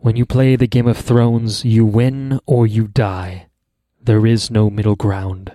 When you play the Game of Thrones, you win or you die. There is no middle ground.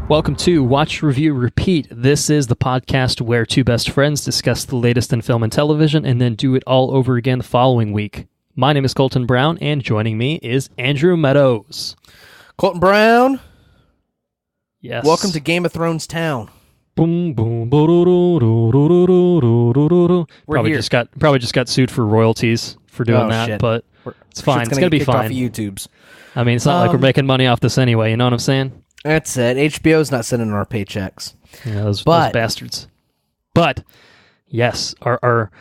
Welcome to Watch, Review, Repeat. This is the podcast where two best friends discuss the latest in film and television and then do it all over again the following week. My name is Colton Brown, and joining me is Andrew Meadows. Colton Brown. Yes. Welcome to Game of Thrones Town. Boom, boom, We're here. Probably just got sued for royalties for doing that, shit. but it's fine. It's gonna be fine. Off of YouTube's. I mean, it's not like we're making money off this anyway. You know what I'm saying? That's it. HBO's not sending our paychecks. Yeah, those bastards. But yes, our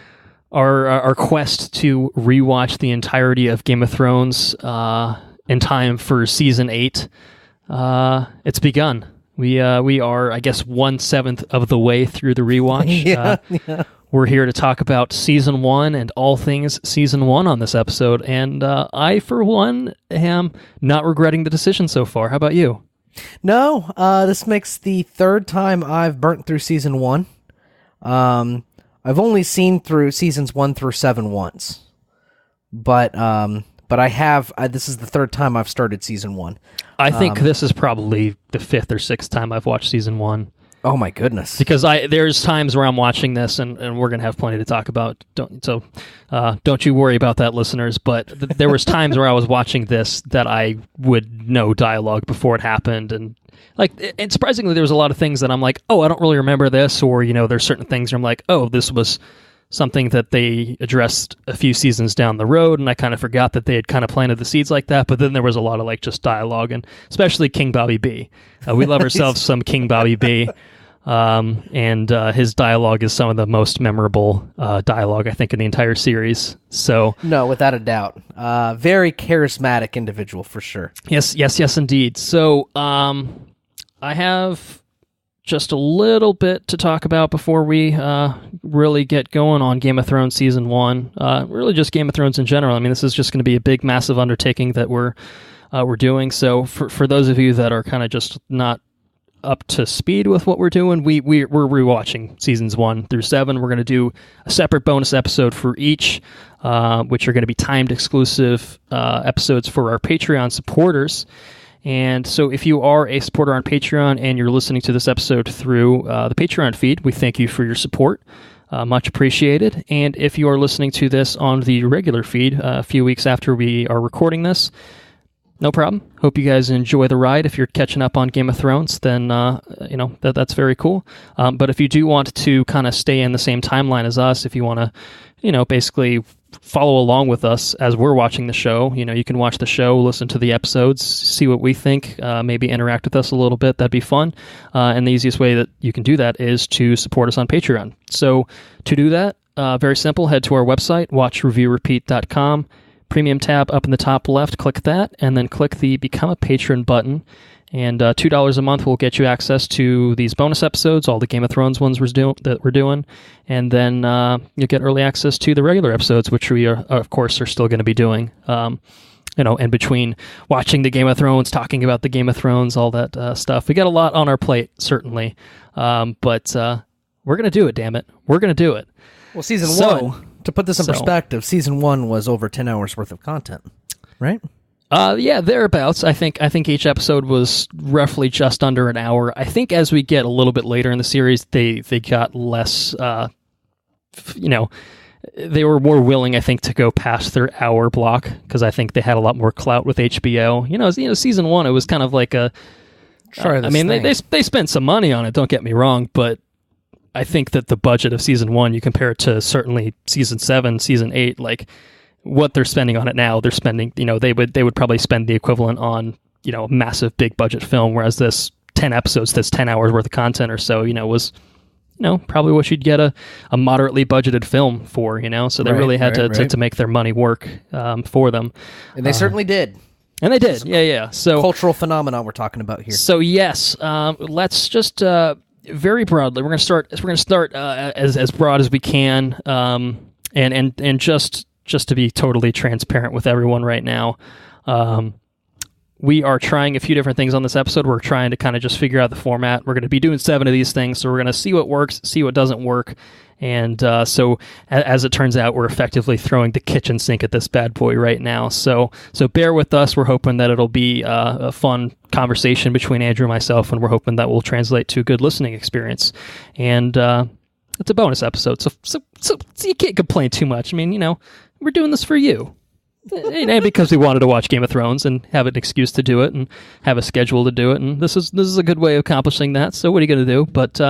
quest to rewatch the entirety of Game of Thrones in time for season 8, it's begun. We are, I guess, 1/7 of the way through the rewatch. Yeah. We're here to talk about season 1 and all things season 1 on this episode, and I, for one, am not regretting the decision so far. How about you? No, this makes the third time I've burnt through season 1. I've only seen through seasons 1 through 7 once, but I have. This is the third time I've started season 1. I think this is probably the 5th or 6th time I've watched season 1. Oh my goodness! Because there's times where I'm watching this, and we're gonna have plenty to talk about. Don't you worry about that, listeners. But there was times where I was watching this that I would know dialogue before it happened, and surprisingly, there was a lot of things that I'm like, oh, I don't really remember this, or there's certain things where I'm like, oh, this was something that they addressed a few seasons down the road, and I kind of forgot that they had kind of planted the seeds like that. But then there was a lot of just dialogue, and especially King Bobby B. We love ourselves some King Bobby B. And his dialogue is some of the most memorable dialogue, I think, in the entire series. So no, without a doubt, very charismatic individual for sure. Yes, indeed. So I have just a little bit to talk about before we really get going on Game of Thrones season 1. Really, just Game of Thrones in general. I mean, this is just going to be a big, massive undertaking that we're doing. So for those of you that are kind of just not up to speed with what we're doing, we're rewatching seasons 1 through 7. We're going to do a separate bonus episode for each, which are going to be timed exclusive episodes for our Patreon supporters. And so if you are a supporter on Patreon and you're listening to this episode through the Patreon feed, we thank you for your support. Much appreciated. And if you are listening to this on the regular feed a few weeks after we are recording this, no problem. Hope you guys enjoy the ride. If you're catching up on Game of Thrones, then that's very cool. But if you do want to kind of stay in the same timeline as us, if you want to, basically follow along with us as we're watching the show, you can watch the show, listen to the episodes, see what we think, maybe interact with us a little bit. That'd be fun. And the easiest way that you can do that is to support us on Patreon. So to do that, very simple. Head to our website, watchreviewrepeat.com. Premium tab up in the top left, click that, and then click the Become a Patron button. And $2 a month will get you access to these bonus episodes, all the Game of Thrones ones that we're doing, and then you'll get early access to the regular episodes, which we are, of course, are still going to be doing. In between watching the Game of Thrones, talking about the Game of Thrones, all that stuff. We got a lot on our plate, certainly, but we're going to do it. Damn it, we're going to do it. Well, season 1. To put this in perspective, season 1 was over 10 hours worth of content, right? Yeah, thereabouts. I think each episode was roughly just under an hour. I think as we get a little bit later in the series, they got less. They were more willing, I think, to go past their hour block because I think they had a lot more clout with HBO. Season 1, it was kind of like a. They spent some money on it. Don't get me wrong, but I think that the budget of season 1, you compare it to certainly season 7, season 8, like what they're spending on it now, they're spending, they would probably spend the equivalent on, a massive big budget film, whereas this 10 episodes, this 10 hours worth of content or so, was, probably what you'd get a moderately budgeted film for, so they really had to make their money work for them. And they certainly did. And they did, yeah. So cultural phenomenon we're talking about here. So yes, let's just very broadly, we're going to start as broad as we can, and just to be totally transparent with everyone right now. We are trying a few different things on this episode. We're trying to kind of just figure out the format. We're going to be doing 7 of these things, so we're going to see what works, see what doesn't work. And so as it turns out, we're effectively throwing the kitchen sink at this bad boy right now. So bear with us. We're hoping that it'll be a fun conversation between Andrew and myself, and we're hoping that will translate to a good listening experience. And it's a bonus episode, so you can't complain too much. I mean, we're doing this for you. And because we wanted to watch Game of Thrones and have an excuse to do it and have a schedule to do it, and this is a good way of accomplishing that. So what are you going to do? But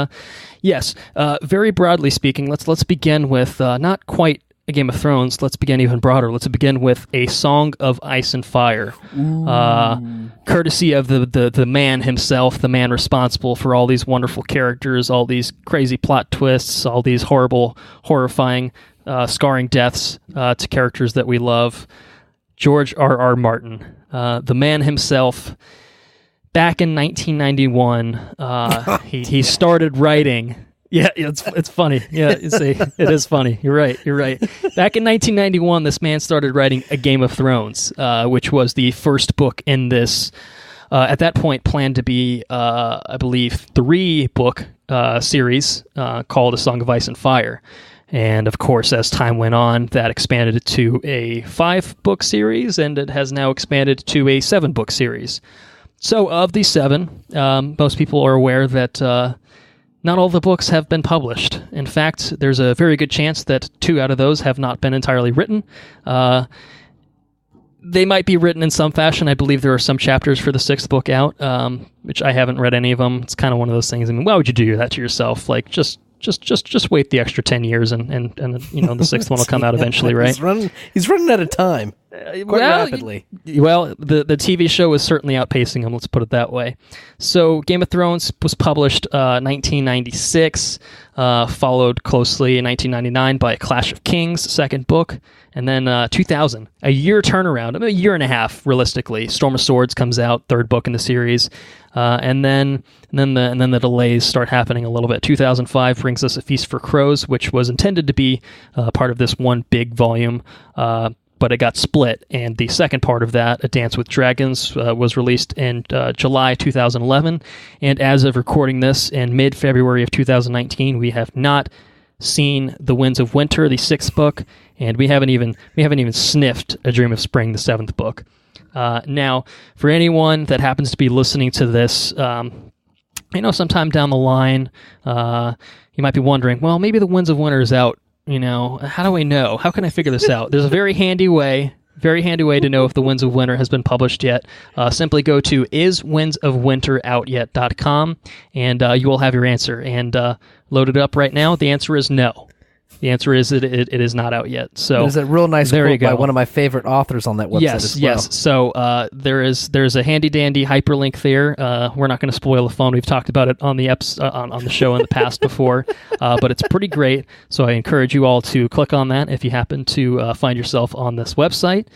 yes, very broadly speaking, let's begin with not quite a Game of Thrones. Let's begin even broader. Let's begin with A Song of Ice and Fire, courtesy of the man himself, the man responsible for all these wonderful characters, all these crazy plot twists, all these horrifying, scarring deaths to characters that we love. George R.R. Martin, the man himself. Back in 1991, he started writing. Yeah, it's funny. Yeah, you see, it is funny. You're right. Back in 1991, this man started writing A Game of Thrones, which was the first book in this, at that point, planned to be, I believe, 3-book series called A Song of Ice and Fire. And of course, as time went on, that expanded to a 5-book series, and it has now expanded to a 7-book series. So of these 7, most people are aware that not all the books have been published. In fact, there's a very good chance that 2 out of those have not been entirely written. They might be written in some fashion. I believe there are some chapters for the 6th book out, which I haven't read any of them. It's kind of one of those things. I mean, why would you do that to yourself? Like, just wait the extra 10 years and the 6th one will come out eventually, right? He's running out of time quite rapidly. Well, the TV show is certainly outpacing him, let's put it that way. So Game of Thrones was published 1996, followed closely in 1999 by Clash of Kings, 2nd book, and then 2000, a year turnaround, a year and a half realistically. Storm of Swords comes out, 3rd book in the series. And then the delays start happening a little bit. 2005 brings us A Feast for Crows, which was intended to be part of this one big volume, but it got split. And the second part of that, A Dance with Dragons, was released in July 2011. And as of recording this in mid-February of 2019, we have not seen The Winds of Winter, the 6th book, and we haven't even sniffed A Dream of Spring, the 7th book. Now, for anyone that happens to be listening to this, sometime down the line, you might be wondering, well, maybe The Winds of Winter is out. How do I know? How can I figure this out? There's a very handy way to know if The Winds of Winter has been published yet. Simply go to iswindsofwinteroutyet.com, and you will have your answer. And load it up right now. The answer is no. The answer is it is not out yet. So there's a real nice quote by one of my favorite authors on that website as well. Yes. So there's a handy dandy hyperlink there. We're not going to spoil the fun. We've talked about it on the on the show in the past before, but it's pretty great. So I encourage you all to click on that if you happen to find yourself on this website.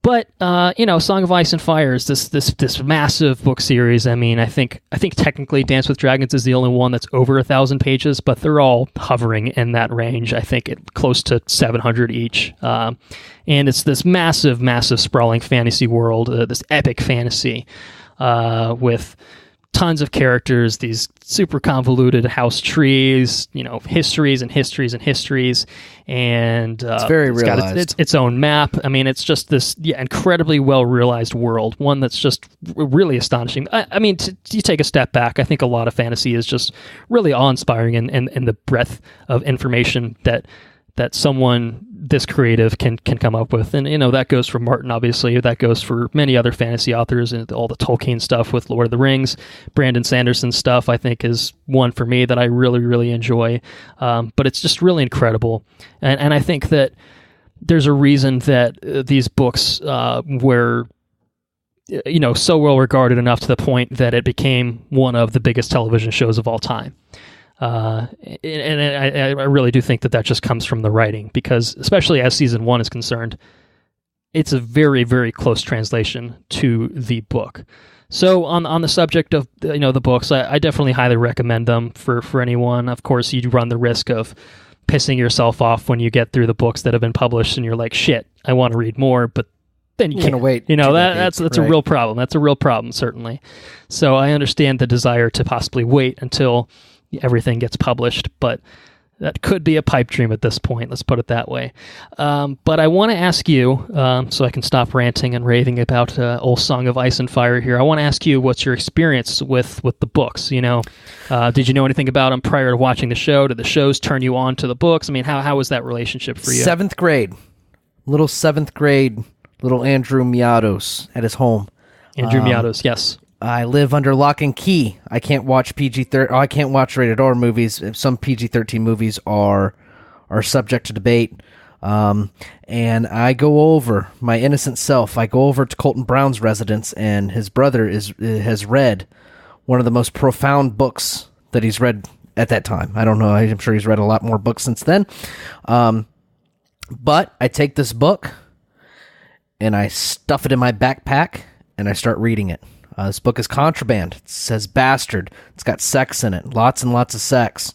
But Song of Ice and Fire is this massive book series. I mean, I think technically Dance with Dragons is the only one that's over 1,000 pages, but they're all hovering in that range. I think close to 700 each. And it's this massive, sprawling fantasy world, this epic fantasy with tons of characters, these super convoluted house trees, histories and histories and histories, and it's very realized. Got its own map. I mean, it's just this incredibly well realized world, one that's just really astonishing. I mean, you take a step back, I think a lot of fantasy is just really awe-inspiring in the breadth of information that someone this creative can come up with. And, that goes for Martin, obviously. That goes for many other fantasy authors and all the Tolkien stuff with Lord of the Rings. Brandon Sanderson's stuff, I think, is one for me that I really, really enjoy. But it's just really incredible. And I think that there's a reason that these books were so well regarded enough to the point that it became one of the biggest television shows of all time. And I really do think that just comes from the writing, because especially as season 1 is concerned, it's a very, very close translation to the book. So on the subject of the books, I definitely highly recommend them for anyone. Of course, you run the risk of pissing yourself off when you get through the books that have been published and you're like, shit, I want to read more, but then you can't wait. That's a real problem. That's a real problem, certainly. So I understand the desire to possibly wait until everything gets published, but that could be a pipe dream at this point. Let's put it that way. But I want to ask you, so I can stop ranting and raving about old Song of Ice and Fire here. I want to ask you, what's your experience with the books? Did you know anything about them prior to watching the show? Did the shows turn you on to the books? I mean, how was that relationship for you? 7th grade. Little 7th grade, little Andrew Miados at his home. Andrew Miados, yes. I live under lock and key. I can't watch PG-13. I can't watch rated R movies. Some PG-13 movies are subject to debate. And I go over my innocent self. I go over to Colton Brown's residence, and his brother has read one of the most profound books that he's read at that time. I don't know. I'm sure he's read a lot more books since then. But I take this book and I stuff it in my backpack and I start reading it. This book is contraband. It says bastard. It's got sex in it. Lots and lots of sex.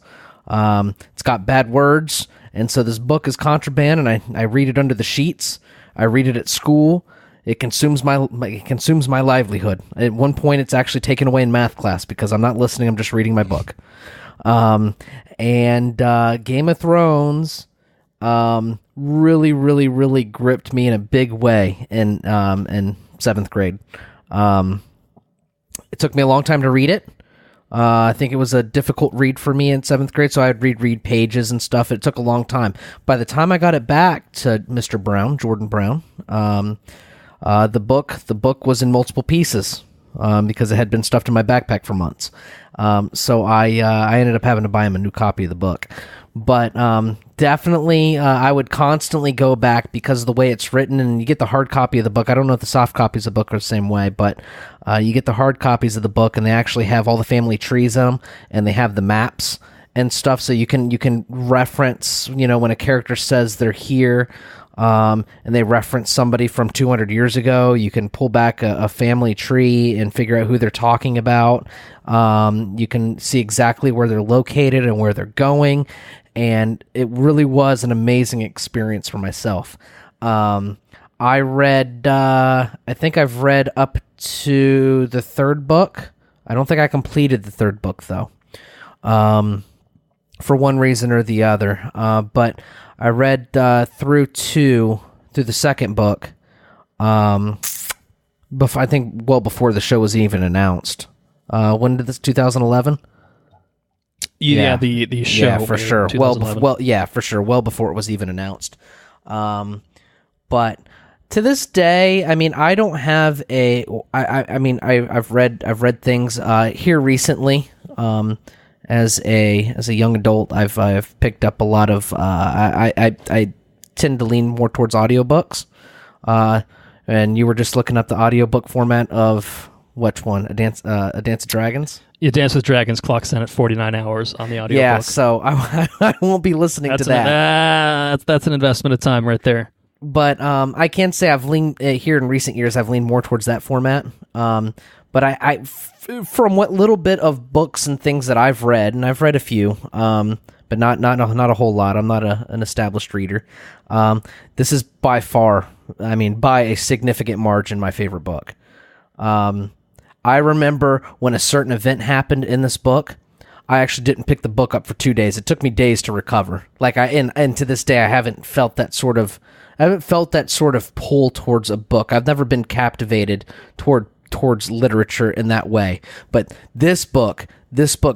It's got bad words. And so this book is contraband, and I read it under the sheets. I read it at school. It consumes my livelihood. At one point, it's actually taken away in math class because I'm not listening. I'm just reading my book. And Game of Thrones really, really, really gripped me in a big way in 7th grade. It took me a long time to read it. I think it was a difficult read for me in 7th grade, so I'd read pages and stuff. It took a long time. By the time I got it back to Mr. Brown, Jordan Brown, the book was in multiple pieces because it had been stuffed in my backpack for months. So I ended up having to buy him a new copy of the book. But definitely, I would constantly go back because of the way it's written, and you get the hard copy of the book. I don't know if the soft copies of the book are the same way, but you get the hard copies of the book, and they actually have all the family trees in them, and they have the maps and stuff, so you can reference, when a character says they're here, and they reference somebody from 200 years ago, you can pull back a family tree and figure out who they're talking about. You can see exactly where they're located and where they're going, and it really was an amazing experience for myself. I think I've read up to the 3rd book. I don't think I completed the 3rd book, though, for one reason or the other. But I read through the 2nd book, I think before the show was even announced. When did this, 2011? Yeah, the show. Yeah, for sure. For sure. Well before it was even announced. But to this day, I mean, I don't have I've read things here recently. As a young adult, I've picked up a lot of. I tend to lean more towards audiobooks. And you were just looking up the audiobook format of which one? A Dance of Dragons? Yeah, Dance with Dragons clocks in at 49 hours on the audiobook. Yeah, so I won't be listening to that. That's an investment of time right there. But I can say I've leaned here in recent years. I've leaned more towards that format. But I from what little bit of books and things that I've read, and I've read a few, but not a whole lot. I'm not an established reader. This is by far, by a significant margin, my favorite book. I remember when a certain event happened in this book, I actually didn't pick the book up for 2 days. It took me days to recover. And to this day, I haven't felt that sort of pull towards a book. I've never been captivated towards literature in that way. But this book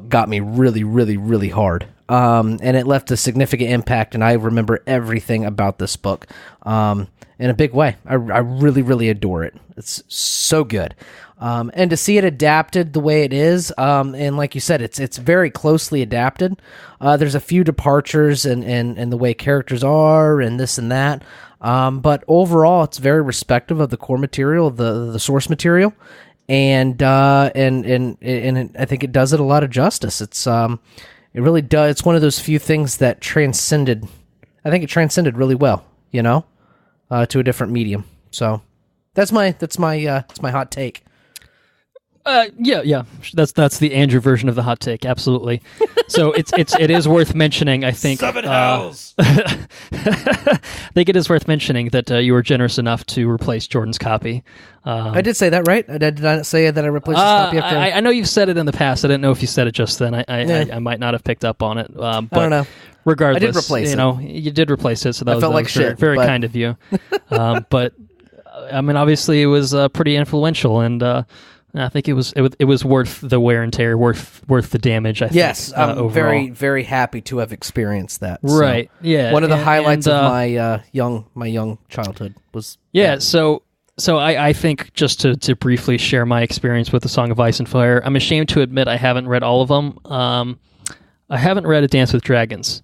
got me really, really, really hard. And it left a significant impact, and I remember everything about this book in a big way. I really, really adore it. It's so good. And to see it adapted the way it is, and like you said, it's very closely adapted. There's a few departures in the way characters are and this and that. But overall, it's very respective of the core material, the source material, and I think it does it a lot of justice. It really does. It's one of those few things that transcended. I think it transcended really well, to a different medium. So that's my hot take. Yeah. That's the Andrew version of the hot take. Absolutely. So it is worth mentioning. I think. Seven hells. I think it is worth mentioning that you were generous enough to replace Jordan's copy. I did say that, right? I did not say that I replaced his copy after. I know you've said it in the past. I didn't know if you said it just then. I might not have pickcked up on it. But I don't know. Regardless, I did replace it. You did replace it, so that felt was like very, shit, very but... kind of you. But I mean, obviously, it was pretty influential, and I think it was worth the wear and tear, worth the damage. I think. Yes, I'm overall. very, very happy to have experienced that. Right. So, yeah. One of the highlights of my young childhood was. Yeah. So I think just to briefly share my experience with the Song of Ice and Fire, I'm ashamed to admit I haven't read all of them. I haven't read A Dance with Dragons.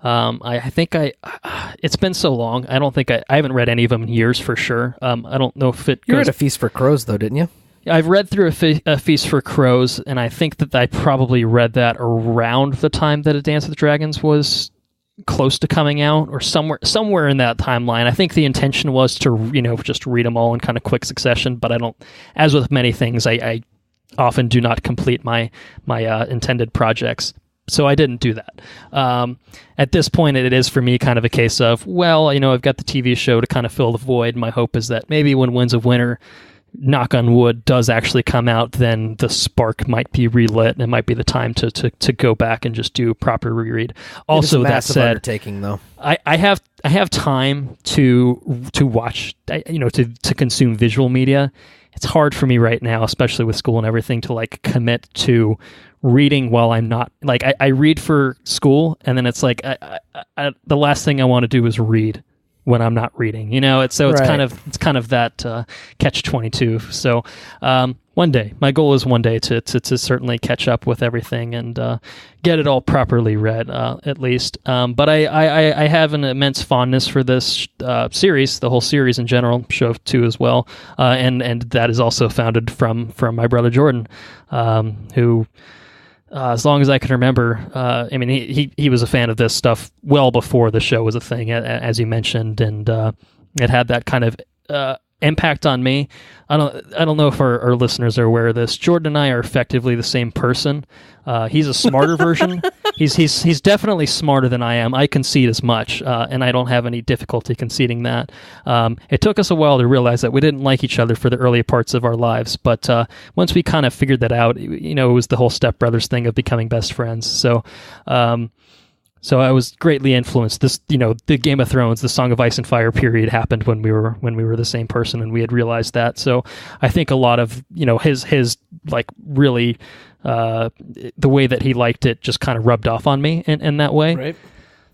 I think it's been so long. I don't think I haven't read any of them in years for sure. I don't know if it. You read A Feast for Crows though, didn't you? I've read through a Feast for Crows, and I think that I probably read that around the time that A Dance with Dragons was close to coming out, or somewhere in that timeline. I think the intention was to just read them all in kind of quick succession, but I don't. As with many things, I often do not complete my intended projects. So I didn't do that. At this point, it is for me kind of a case of, well, I've got the TV show to kind of fill the void. My hope is that maybe when Winds of Winter, knock on wood, does actually come out, then the spark might be relit, and it might be the time to go back and just do a proper reread. Also, that said, undertaking though. I have time to watch, to consume visual media. It's hard for me right now, especially with school and everything, to like commit to reading while I'm not like I read for school, and then it's like the last thing I want to do is read when I'm not reading. It's right. kind of that catch-22. So one day, my goal is one day to certainly catch up with everything and get it all properly read, at least. But I have an immense fondness for this series, the whole series in general, show 2 as well, and that is also founded from my brother Jordan, who. As long as I can remember, I mean, he was a fan of this stuff well before the show was a thing, as you mentioned, and it had that kind of impact on me. I don't know if our listeners are aware of this. Jordan and I are effectively the same person. He's a smarter version. He's definitely smarter than I am. I concede as much, and I don't have any difficulty conceding that. It took us a while to realize that we didn't like each other for the early parts of our lives, but once we kind of figured that out, it was the whole Step Brothers thing of becoming best friends. So I was greatly influenced. This, the Game of Thrones, the Song of Ice and Fire period happened when we were the same person, and we had realized that. So I think a lot of his like really the way that he liked it just kind of rubbed off on me in that way. Right.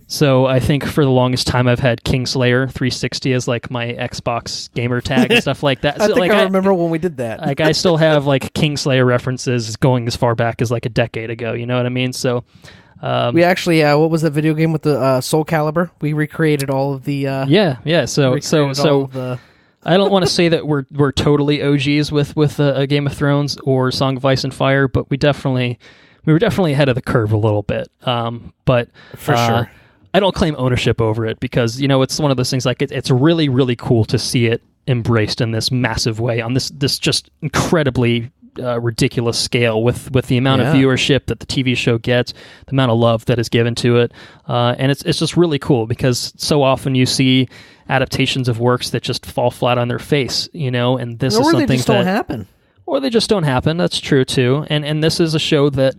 So I think for the longest time I've had Kingslayer 360 as like my Xbox gamer tag and stuff like that. So, I remember when we did that. Like I still have like Kingslayer references going as far back as like a decade ago. You know what I mean? So. We actually, what was that video game with the Soul Calibur? We recreated all of the. Yeah. So I don't want to say that we're totally OGs with a Game of Thrones or Song of Ice and Fire, but we were definitely ahead of the curve a little bit. But for sure, I don't claim ownership over it because it's one of those things like it's really, really cool to see it embraced in this massive way on this just incredibly. Ridiculous scale with the amount of viewership that the TV show gets, the amount of love that is given to it, and it's just really cool because so often you see adaptations of works that just fall flat on their face, and this is something they just don't happen, or they just don't happen. That's true too, and this is a show that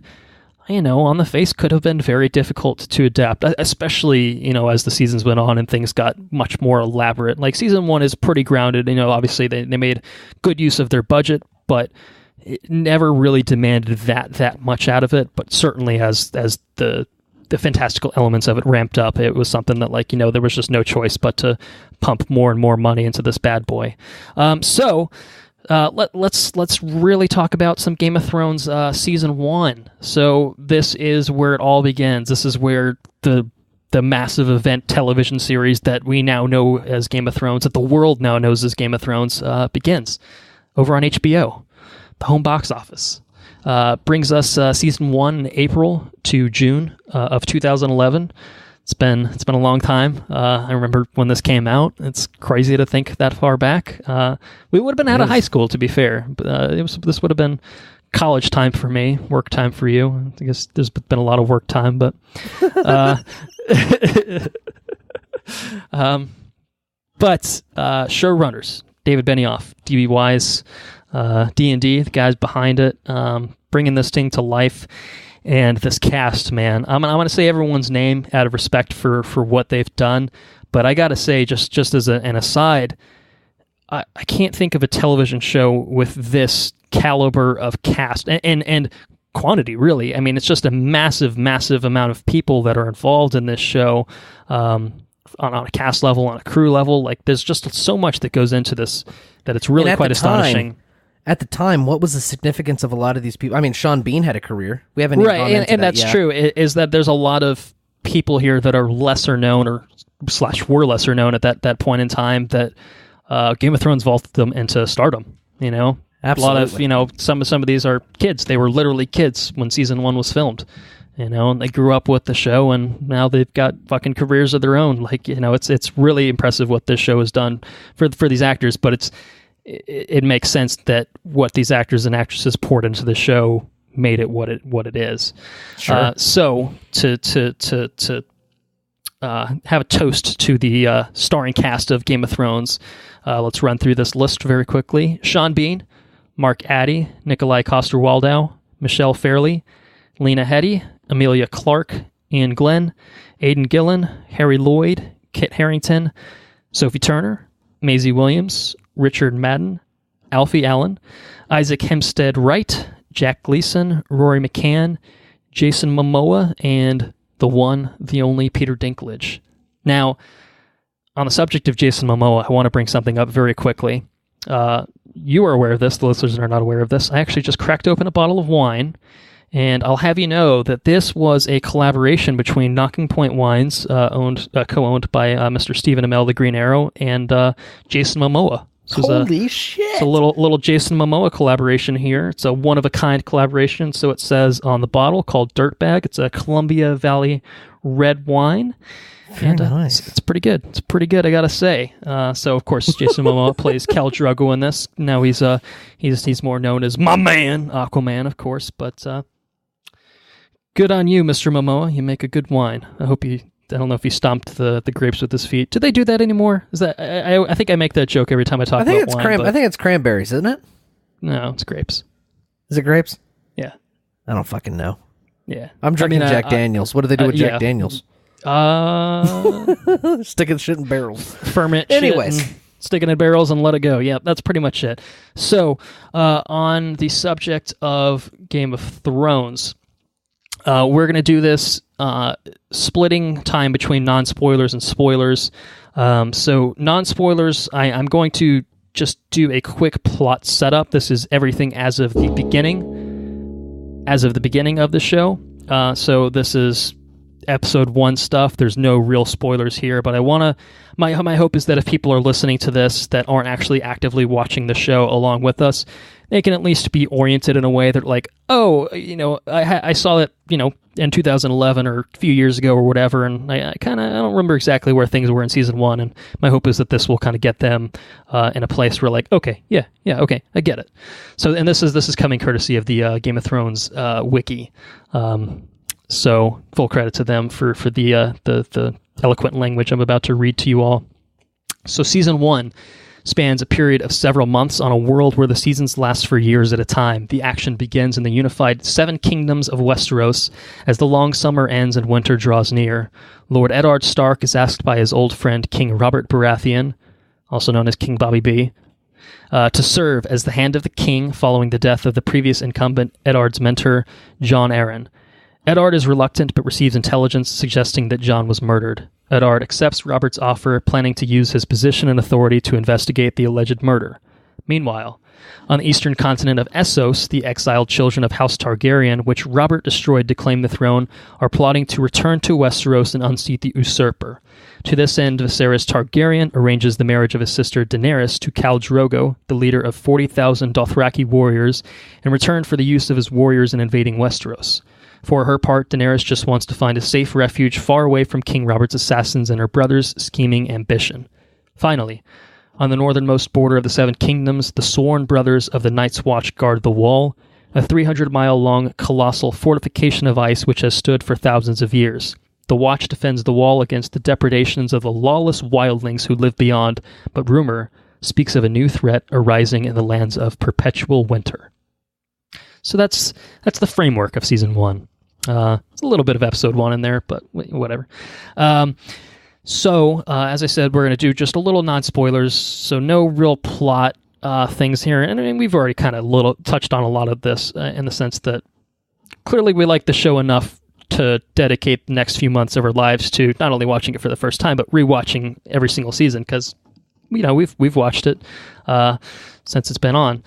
on the face could have been very difficult to adapt, especially as the seasons went on and things got much more elaborate. Like season 1 is pretty grounded, obviously they made good use of their budget, but it never really demanded that much out of it, but certainly as the fantastical elements of it ramped up, it was something that there was just no choice but to pump more and more money into this bad boy. So let's really talk about some Game of Thrones season 1. So this is where it all begins. This is where the massive event television series that we now know as Game of Thrones, that the world now knows as Game of Thrones, begins over on HBO. The home box office brings us season 1 April to June of 2011. It's been a long time. I remember when this came out. It's crazy to think that far back. We would have been out of high school, to be fair. But this would have been college time for me, work time for you. I guess there's been a lot of work time, but showrunners, David Benioff, D.B. Wise, D&D, the guys behind it, bringing this thing to life. And this cast, man, I'm going to say everyone's name out of respect for what they've done. But I got to say, just as an aside, I can't think of a television show with this caliber of cast and quantity, really. I mean, it's just a massive, massive amount of people that are involved in this show on a cast level, on a crew level. Like, there's just so much that goes into this that it's really quite astonishing. At the time, what was the significance of a lot of these people? I mean, Sean Bean had a career. We haven't even gone into and that's true. Is that there's a lot of people here that are lesser known or / were lesser known at that point in time that Game of Thrones vaulted them into stardom. You know, absolutely. A lot of some of these are kids. They were literally kids when season 1 was filmed. You know, and they grew up with the show, and now they've got fucking careers of their own. Like, you know, it's really impressive what this show has done for these actors, but it makes sense that what these actors and actresses poured into the show made it what it is. Sure. So to have a toast to the starring cast of Game of Thrones, let's run through this list very quickly. Sean Bean, Mark Addy, Nikolai Coster-Waldau, Michelle Fairley, Lena Headey, Amelia Clark, Ian Glenn, Aidan Gillen, Harry Lloyd, Kit Harington, Sophie Turner, Maisie Williams, Richard Madden, Alfie Allen, Isaac Hempstead Wright, Jack Gleason, Rory McCann, Jason Momoa, and the one, the only Peter Dinklage. Now, on the subject of Jason Momoa, I want to bring something up very quickly. You are aware of this, the listeners are not aware of this. I actually just cracked open a bottle of wine, and I'll have you know that this was a collaboration between Knocking Point Wines, co-owned by Mr. Stephen Amell, the Green Arrow, and Jason Momoa. Holy shit! It's a little Jason Momoa collaboration here. It's a one-of-a-kind collaboration, so it says on the bottle, called Dirtbag. It's a Columbia Valley red wine. Very nice. It's pretty good. It's pretty good, I gotta say. So, of course, Jason Momoa plays Khal Drogo in this. Now he's more known as my man, Aquaman, of course. But good on you, Mr. Momoa. You make a good wine. I don't know if he stomped the grapes with his feet. Do they do that anymore? Is that I think I make that joke every time I talk about wine. I think it's cranberries, isn't it? No, it's grapes. Is it grapes? Yeah. I don't fucking know. Yeah. I'm drinking Jack Daniels. What do they do with Jack Daniels? Sticking shit in barrels. Ferment Anyways. shit. Stick it in barrels and let it go. Yeah, that's pretty much it. So, on the subject of Game of Thrones, we're going to do this splitting time between non-spoilers and spoilers. So non-spoilers, I'm going to just do a quick plot setup. This is everything as of the beginning of the show. So this is episode 1 stuff. There's no real spoilers here, but my hope is that if people are listening to this that aren't actually actively watching the show along with us, they can at least be oriented in a way that, like, oh, you know, I saw it, you know, in 2011 or a few years ago or whatever, and I don't remember exactly where things were in season 1, and my hope is that this will kind of get them in a place where, like, okay, okay, I get it. So, and this is coming courtesy of the Game of Thrones wiki. So full credit to them for the eloquent language I'm about to read to you all. So season 1 spans a period of several months on a world where the seasons last for years at a time. The action begins in the unified 7 kingdoms of Westeros as the long summer ends and winter draws near. Lord Eddard Stark is asked by his old friend King Robert Baratheon, also known as King Bobby B, to serve as the hand of the king following the death of the previous incumbent Eddard's mentor, Jon Arryn. Eddard is reluctant but receives intelligence suggesting that Jon was murdered. Eddard accepts Robert's offer, planning to use his position and authority to investigate the alleged murder. Meanwhile, on the eastern continent of Essos, the exiled children of House Targaryen, which Robert destroyed to claim the throne, are plotting to return to Westeros and unseat the usurper. To this end, Viserys Targaryen arranges the marriage of his sister Daenerys to Khal Drogo, the leader of 40,000 Dothraki warriors, in return for the use of his warriors in invading Westeros. For her part, Daenerys just wants to find a safe refuge far away from King Robert's assassins and her brother's scheming ambition. Finally, on the northernmost border of the 7 kingdoms, the sworn brothers of the Night's Watch guard the wall. a 300-mile-long colossal fortification of ice which has stood for thousands of years. The Watch defends the wall against the depredations of the lawless wildlings who live beyond, but rumor speaks of a new threat arising in the lands of perpetual winter. So that's the framework of Season 1. It's a little bit of Episode 1 in there, but whatever. So, as I said, we're going to do just a little non-spoilers, so no real plot things here. And I mean, we've already kind of touched on a lot of this in the sense that clearly we like the show enough to dedicate the next few months of our lives to not only watching it for the first time, but rewatching every single season, because we've watched it since it's been on.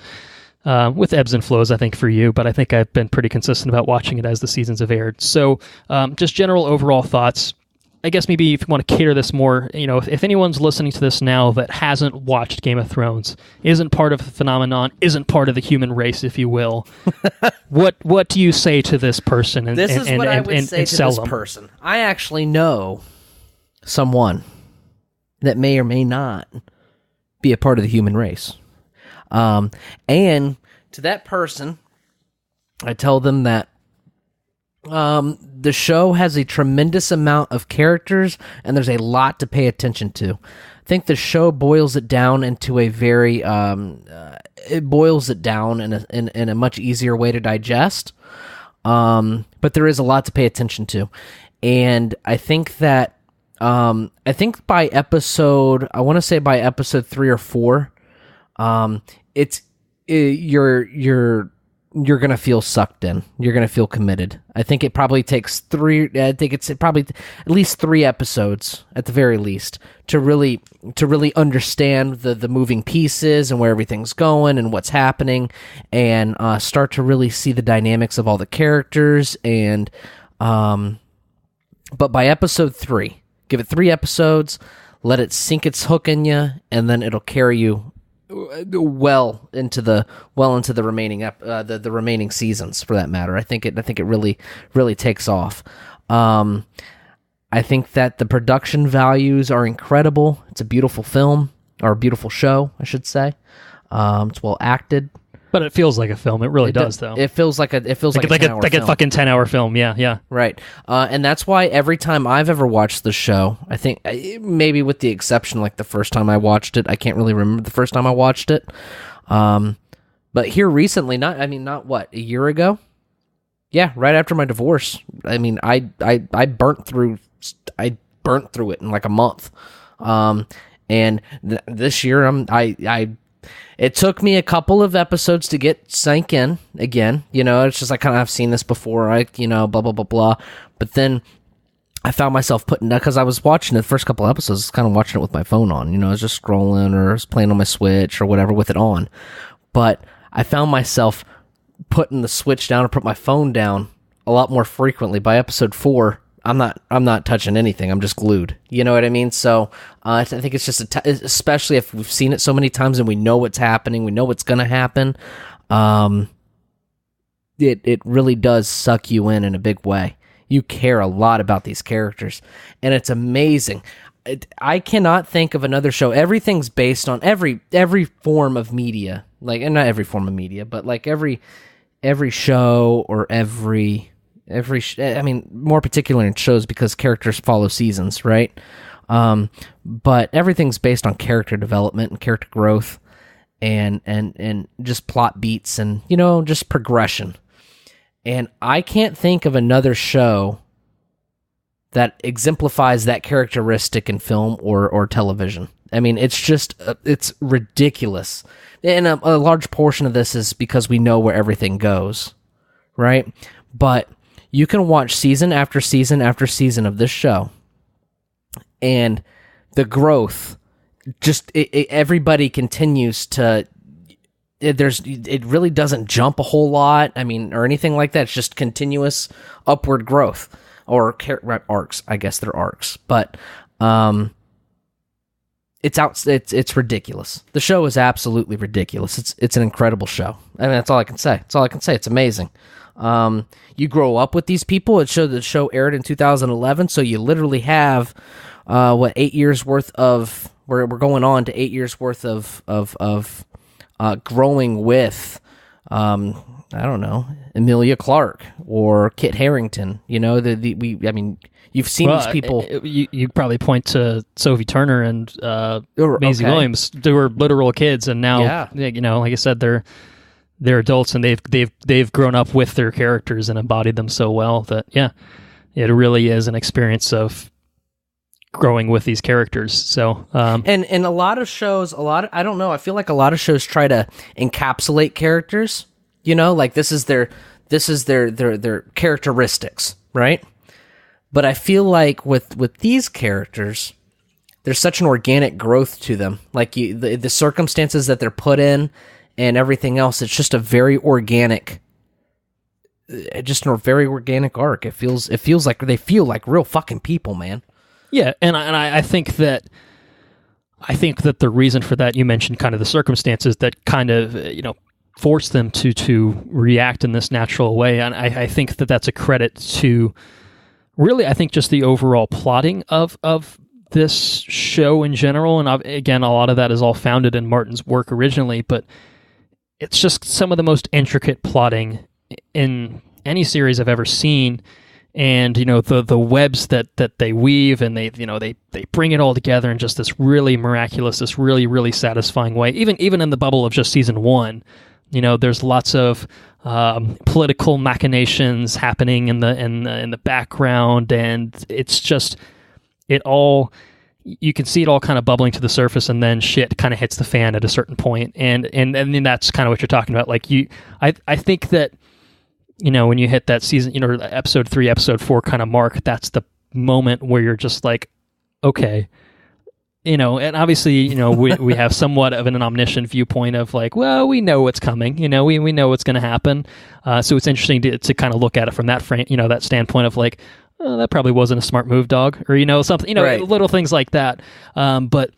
With ebbs and flows, I think, for you, but I think I've been pretty consistent about watching it as the seasons have aired. So just general overall thoughts. I guess maybe if you want to cater this more, if anyone's listening to this now that hasn't watched Game of Thrones, isn't part of the phenomenon, isn't part of the human race, if you will, what do you say to this person? This is what I would say to this person. I actually know someone that may or may not be a part of the human race. And to that person, I tell them that the show has a tremendous amount of characters, and there's a lot to pay attention to. I think the show boils it down into a very it boils it down in a much easier way to digest. But there is a lot to pay attention to, and I think that by episode, I want to say by episode 3 or 4, you're gonna feel sucked in. You're gonna feel committed. I think it probably takes probably at least 3 episodes at the very least to really understand the moving pieces and where everything's going and what's happening, and start to really see the dynamics of all the characters. And but by episode 3, give it 3 episodes, let it sink its hook in you, and then it'll carry you well into the remaining the remaining seasons, for that matter. I think it really takes off. I think that the production values are incredible. It's a beautiful film, or a beautiful show, I should say. It's well acted. But it feels like a film. It really does, though. It feels like a 10-hour film. A fucking 10-hour film. Yeah. Right. And that's why every time I've ever watched the show, I think maybe with the exception, like the first time I watched it, I can't really remember the first time I watched it. But here recently, not what, a year ago? Yeah, right after my divorce. I mean, I burnt through it in like a month. And this year it took me a couple of episodes to get sank in again. It's just like, kind of, I've seen this before, blah, blah, blah, blah. But then I found myself because I was watching the first couple episodes, kind of watching it with my phone on. I was just scrolling, or I was playing on my Switch or whatever with it on. But I found myself putting the Switch down or put my phone down a lot more frequently. By episode 4, I'm not touching anything. I'm just glued. You know what I mean? So I think it's just especially if we've seen it so many times and we know what's happening, we know what's going to happen. It really does suck you in a big way. You care a lot about these characters, and it's amazing. I cannot think of another show. Everything's based on every form of media, and not every form of media, but like every show or more particular in shows, because characters follow seasons, right? But everything's based on character development and character growth, and just plot beats and just progression. And I can't think of another show that exemplifies that characteristic in film or television. I mean, it's just it's ridiculous, and a large portion of this is because we know where everything goes, right? But you can watch season after season after season of this show, and the growth, just everybody continues to. It really doesn't jump a whole lot, or anything like that. It's just continuous upward growth, or arcs. I guess they're arcs, but it's ridiculous. The show is absolutely ridiculous. It's an incredible show. That's all I can say. It's amazing. You grow up with these people. The show aired in 2011, so you literally have 8 years worth of. We're going on to 8 years worth of growing with I don't know, Emilia Clarke or Kit Harington. You know, you've seen these people. You probably point to Sophie Turner and Maisie Williams. They were literal kids, and now, you know, like I said, they're adults, and they've grown up with their characters and embodied them so well that it really is an experience of growing with these characters. So and a lot of shows, I don't know, I feel like a lot of shows try to encapsulate characters. You know, like this is their characteristics, right? But I feel like with these characters, there's such an organic growth to them. Like the circumstances that they're put in and everything else, it's just a very organic, arc. It feels like they feel like real fucking people, man. Yeah, and I think that the reason for that, you mentioned kind of the circumstances that kind of, you know, force them to react in this natural way, and I think that that's a credit to really, I think, just the overall plotting of this show in general. And again, a lot of that is all founded in Martin's work originally, but it's just some of the most intricate plotting in any series I've ever seen. And, you know, the webs that they weave, and they bring it all together in just this really miraculous, this really, really satisfying way. Even in the bubble of just season 1, you know, there's lots of political machinations happening in the background, and it's just you can see it all kind of bubbling to the surface, and then shit kind of hits the fan at a certain point, and then that's kind of what you're talking about. Like I think that, you know, when you hit that season, you know, episode 3, episode 4 kind of mark, that's the moment where you're just like, okay. You know, and obviously, you know, we have somewhat of an omniscient viewpoint of like, well, we know what's coming, you know, we know what's going to happen. So it's interesting to kind of look at it from that frame, you know, that standpoint of like, oh, that probably wasn't a smart move, dog, or, you know, something, you know, right. Little things like that. But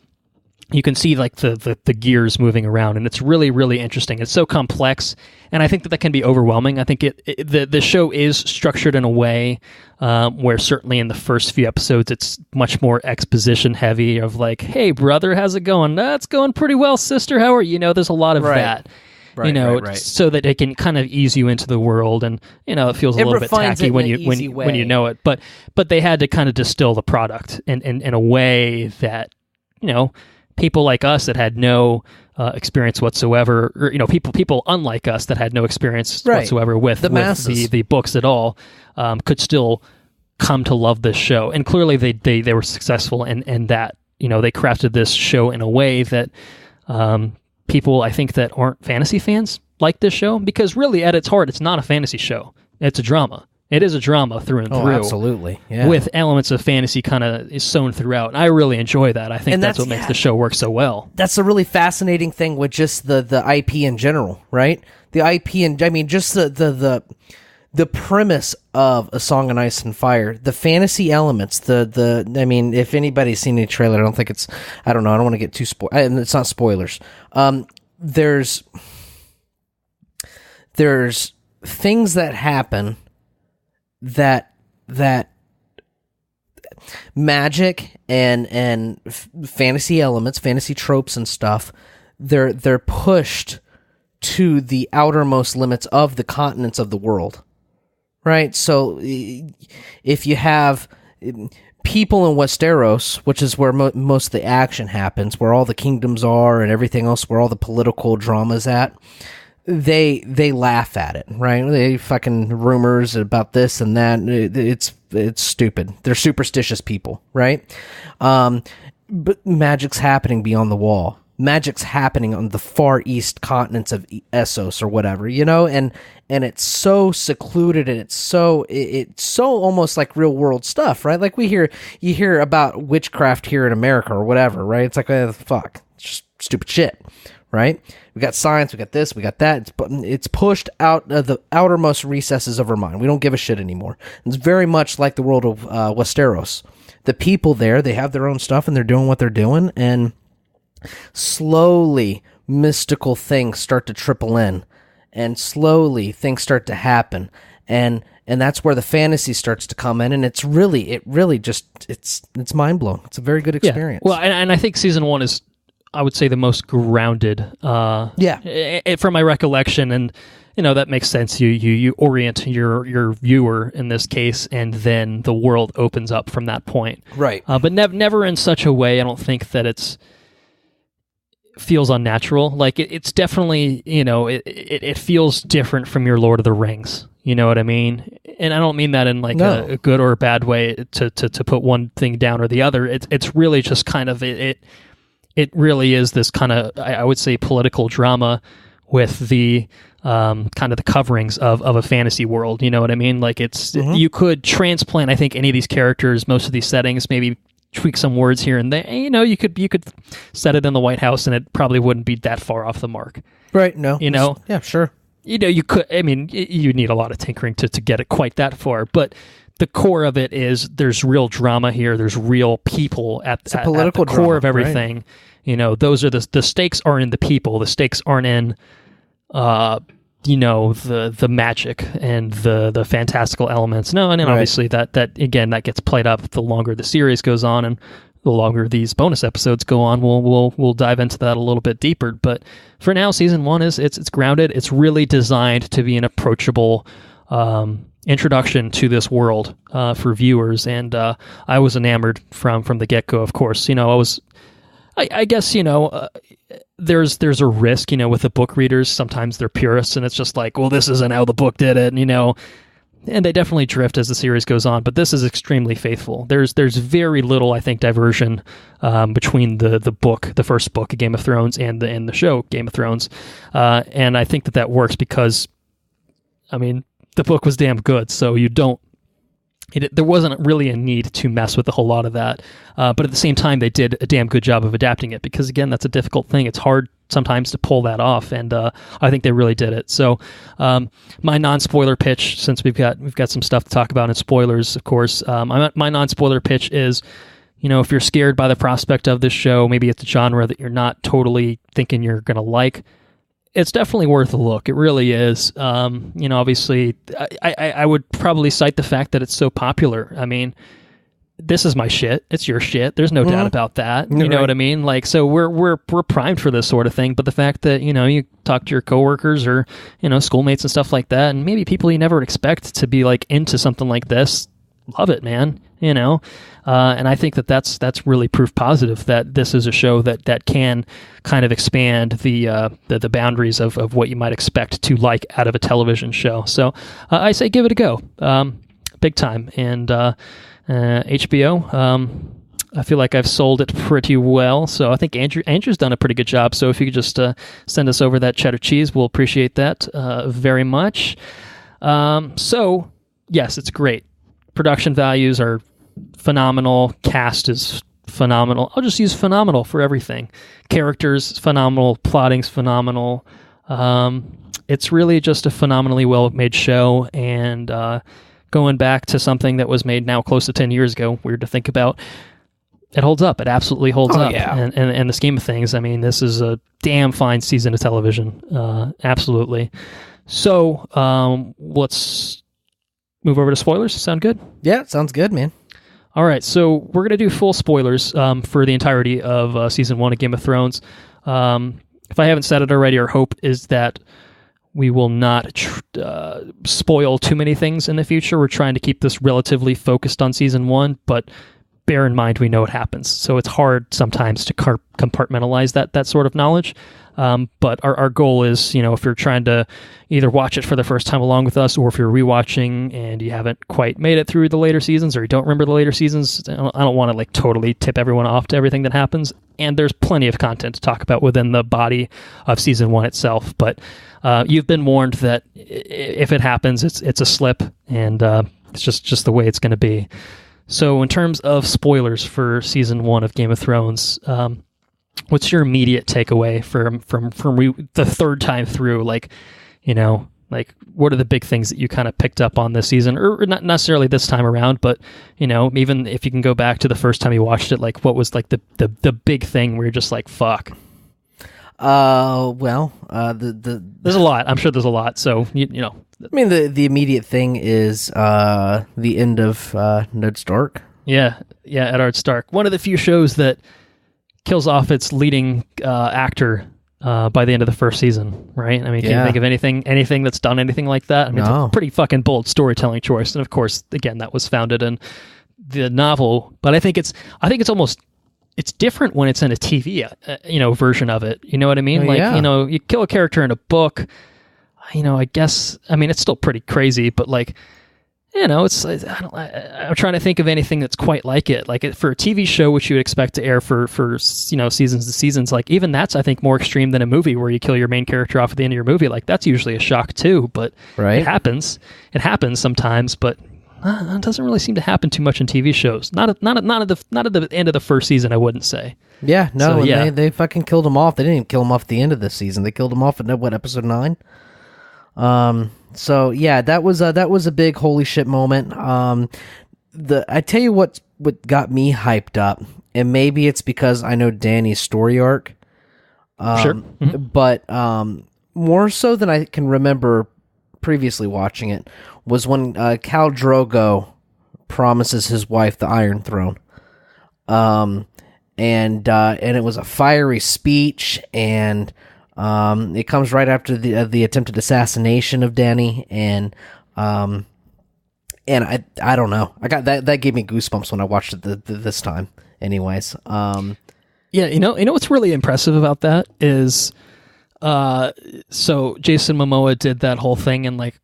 you can see like the gears moving around, and it's really, really interesting. It's so complex, and I think that can be overwhelming. I think the show is structured in a way where certainly in the first few episodes it's much more exposition heavy of like, hey brother, how's it going? It's going pretty well, sister, how are you? You know, there's a lot of that. Right, you know, right. So that it can kind of ease you into the world, and, you know, it feels a little bit tacky when you know it. But they had to kind of distill the product in a way that, you know, people like us that had no experience whatsoever, or, you know, people unlike us that had no experience whatsoever with the books at all, could still come to love this show. And clearly they were successful in that, you know, they crafted this show in a way that people, I think, that aren't fantasy fans like this show, because really at its heart, it's not a fantasy show. It's a drama. It is a drama through and through. Absolutely. Yeah. With elements of fantasy kind of sewn throughout. And I really enjoy that. I think that's what makes the show work so well. That's a really fascinating thing with just the IP in general, right? The IP, and I mean, just the premise of A Song of Ice and Fire, the fantasy elements, I mean, if anybody's seen any trailer, I don't think it's, I don't know, I don't want to get too and it's not spoilers. There's things that happen that magic and fantasy elements, fantasy tropes and stuff, they're pushed to the outermost limits of the continents of the world, right? So if you have people in Westeros, which is where most of the action happens, where all the kingdoms are and everything else, where all the political drama's at, they laugh at it, right? They fucking rumors about this and that. It's stupid. They're superstitious people, right? But magic's happening beyond the wall. Magic's happening on the far east continents of Essos or whatever, you know, and it's so secluded, and it's so almost like real world stuff, right? Like you hear about witchcraft here in America or whatever, right? It's like, fuck, it's just stupid shit, right? We got science, we got this, we got that. It's pushed out of the outermost recesses of our mind. We don't give a shit anymore. It's very much like the world of Westeros. The people there, they have their own stuff, and they're doing what they're doing, and slowly mystical things start to trickle in, and slowly things start to happen, and that's where the fantasy starts to come in, and it's really just it's mind blowing. It's a very good experience. Yeah. Well, and I think season 1 is I would say, the most grounded. From my recollection, and that makes sense. You orient your viewer in this case, and then the world opens up from that point. Right. But never in such a way. I don't think that it feels unnatural. Like it's definitely, it feels different from your Lord of the Rings. You know what I mean? And I don't mean that in like a good or a bad way to put one thing down or the other. It's really just kind of it really is this kind of, I would say, political drama with the kind of the coverings of a fantasy world. You know what I mean? Like it's you could transplant, I think, any of these characters, most of these settings, maybe tweak some words here and there. You could set it in the White House and it probably wouldn't be that far off the mark. Right. No. Yeah, sure. You could. I mean, you need a lot of tinkering to get it quite that far, but the core of it is there's real drama here. There's real people at the core drama, of everything. Right. Those are the stakes aren't in the people. The stakes aren't in, the magic and the fantastical elements. No, and then obviously that again that gets played up the longer the series goes on and the longer these bonus episodes go on. We'll dive into that a little bit deeper. But for now, season 1 it's grounded. It's really designed to be an approachable introduction to this world for viewers, and I was enamored from the get-go. Of course, I guess there's a risk with the book readers. Sometimes they're purists, and it's just like, well, this isn't how the book did it, and they definitely drift as the series goes on. But this is extremely faithful. There's very little, I think, diversion between the first book of Game of Thrones and the show Game of Thrones, and I think that works because, I mean, the book was damn good, so there wasn't really a need to mess with a whole lot of that. But at the same time, they did a damn good job of adapting it because, again, that's a difficult thing. It's hard sometimes to pull that off, and I think they really did it. So my non-spoiler pitch, since we've got some stuff to talk about in spoilers, of course, my non-spoiler pitch is, if you're scared by the prospect of this show, maybe it's a genre that you're not totally thinking you're going to like, it's definitely worth a look. It really is. Obviously, I would probably cite the fact that it's so popular. I mean, this is my shit. It's your shit. There's no doubt about that. You know what I mean? Like, so we're primed for this sort of thing. But the fact that you talk to your coworkers or schoolmates and stuff like that, and maybe people you never would expect to be like into something like this, love it, man. And I think that's really proof positive that this is a show that can kind of expand the boundaries of what you might expect to like out of a television show. So I say give it a go, big time. And HBO, I feel like I've sold it pretty well. So I think Andrew's done a pretty good job. So if you could just send us over that cheddar cheese, we'll appreciate that very much. So yes, it's great. Production values are phenomenal. Cast is phenomenal. I'll just use phenomenal for everything. Characters, phenomenal. Plotting's phenomenal. It's really just a phenomenally well-made show, and going back to something that was made now close to 10 years ago, weird to think about, it holds up. It absolutely holds up. Yeah. And in the scheme of things, I mean, this is a damn fine season of television. Absolutely. So let's move over to spoilers. Sound good? Yeah, sounds good, man. All right, so we're going to do full spoilers for the entirety of Season 1 of Game of Thrones. If I haven't said it already, our hope is that we will not spoil too many things in the future. We're trying to keep this relatively focused on Season 1, but bear in mind we know what happens. So it's hard sometimes to compartmentalize that sort of knowledge. But our goal is, if you're trying to either watch it for the first time along with us, or if you're rewatching and you haven't quite made it through the later seasons, or you don't remember the later seasons, I don't want to like totally tip everyone off to everything that happens. And there's plenty of content to talk about within the body of Season 1 itself. But you've been warned that if it happens, it's a slip, and it's just the way it's going to be. So in terms of spoilers for Season 1 of Game of Thrones, what's your immediate takeaway from the third time through? Like what are the big things that you kind of picked up on this season, or not necessarily this time around, but even if you can go back to the first time you watched it, like what was like the big thing where you're just like, fuck. There's a lot. I'm sure there's a lot. So I mean, the immediate thing is the end of Ned Stark. Yeah, Eddard Stark. One of the few shows that kills off its leading actor by the end of the first season, right? I mean, can you think of anything that's done anything like that? I mean, it's a pretty fucking bold storytelling choice, and of course, again, that was founded in the novel. But I think it's different when it's in a TV, version of it. You know what I mean? You kill a character in a book. I guess. I mean, it's still pretty crazy, but like. I'm trying to think of anything that's quite like it. Like for a TV show, which you would expect to air for seasons and seasons, like even that's, I think, more extreme than a movie where you kill your main character off at the end of your movie. Like that's usually a shock too, but it happens. It happens sometimes, but it doesn't really seem to happen too much in TV shows. Not at the end of the first season, I wouldn't say. Yeah, no, they fucking killed him off. They didn't even kill him off at the end of the season. They killed him off at episode 9? So yeah, that was a big holy shit moment. I tell you what got me hyped up, and maybe it's because I know Danny's story arc. Sure. Mm-hmm. But more so than I can remember previously watching it was when Khal Drogo promises his wife the Iron Throne. And it was a fiery speech, and it comes right after the attempted assassination of Danny, and I don't know. I got that gave me goosebumps when I watched it this time. Anyways, yeah, you know what's really impressive about that is, so Jason Momoa did that whole thing in like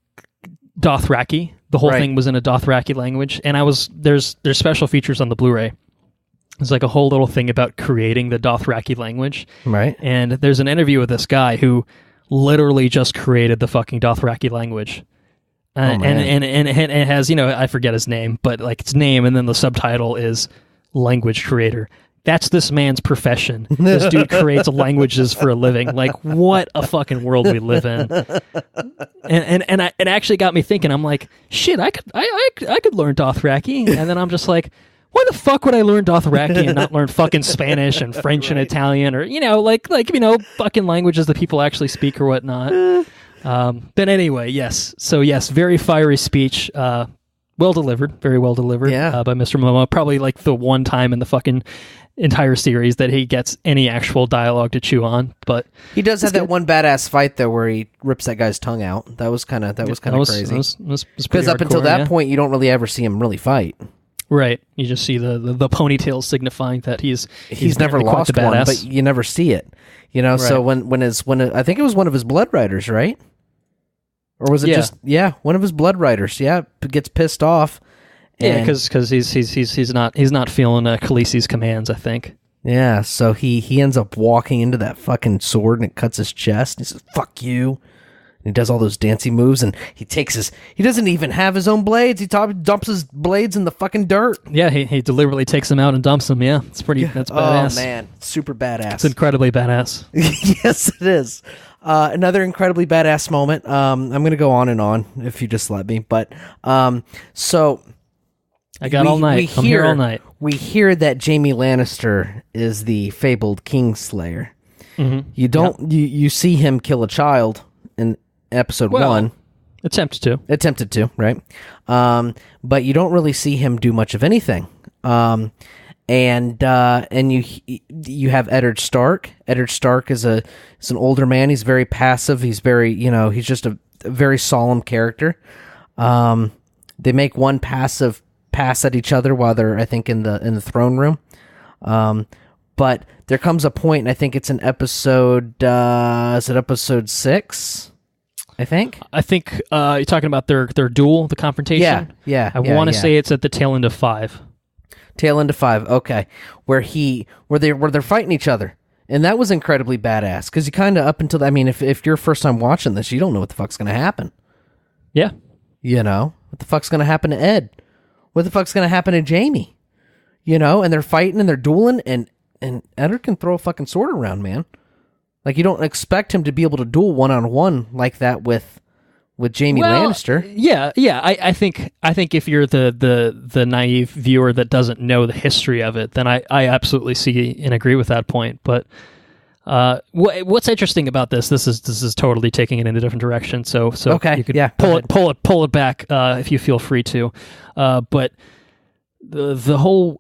Dothraki. The whole thing was in a Dothraki language, and there's special features on the Blu-ray. There's like a whole little thing about creating the Dothraki language. Right. And there's an interview with this guy who literally just created the fucking Dothraki language. And it has, I forget his name, but like its name and then the subtitle is language creator. That's this man's profession. This dude creates languages for a living. Like, what a fucking world we live in. And it actually got me thinking. I'm like, shit, I could learn Dothraki. And then I'm just like, why the fuck would I learn Dothraki and not learn fucking Spanish and French and Italian or, fucking languages that people actually speak or whatnot. But anyway, yes. So yes, very fiery speech. Well delivered, very well delivered by Mr. Momoa. Probably like the one time in the fucking entire series that he gets any actual dialogue to chew on. But he does have that one badass fight though, where he rips that guy's tongue out. That was kind of crazy. Because up until that point, you don't really ever see him really fight. Right, you just see the ponytail signifying that he's never lost one, but you never see it. Right. So when I think it was one of his blood riders, right? Or was it one of his blood riders? Yeah, gets pissed off. Because he's not feeling Khaleesi's commands, I think. Yeah, so he ends up walking into that fucking sword and it cuts his chest. And he says, "Fuck you." He does all those dancing moves, and he doesn't even have his own blades. He dumps his blades in the fucking dirt. Yeah, he deliberately takes them out and dumps them. Yeah, that's badass. Oh, man. Super badass. It's incredibly badass. Yes, it is. Another incredibly badass moment. I'm going to go on and on if you just let me. But, so... I got all night. I'm here all night. We hear that Jaime Lannister is the fabled Kingslayer. Mm-hmm. You see him kill a child in episode 1. Attempted to, right? But you don't really see him do much of anything. And you have Eddard Stark. Eddard Stark is an older man. He's very passive. He's very, he's just a very solemn character. They make one passive pass at each other while they're, I think, in the throne room. But there comes a point, and I think it's in episode, is it episode 6? I think you're talking about their duel, the confrontation. Yeah. I want to say it's at the tail end of 5. Tail end of 5. Okay, where they're fighting each other, and that was incredibly badass because you kind of up until if you're first time watching this, you don't know what the fuck's gonna happen. Yeah, what the fuck's gonna happen to Ed? What the fuck's gonna happen to Jaime? And they're fighting and they're dueling, and Eddard can throw a fucking sword around, man. Like, you don't expect him to be able to duel one-on-one like that with Jaime Lannister. Yeah. I think if you're the naive viewer that doesn't know the history of it, then I absolutely see and agree with that point. But what's interesting about this is totally taking it in a different direction. So okay, you could pull it back if you feel free to. But the whole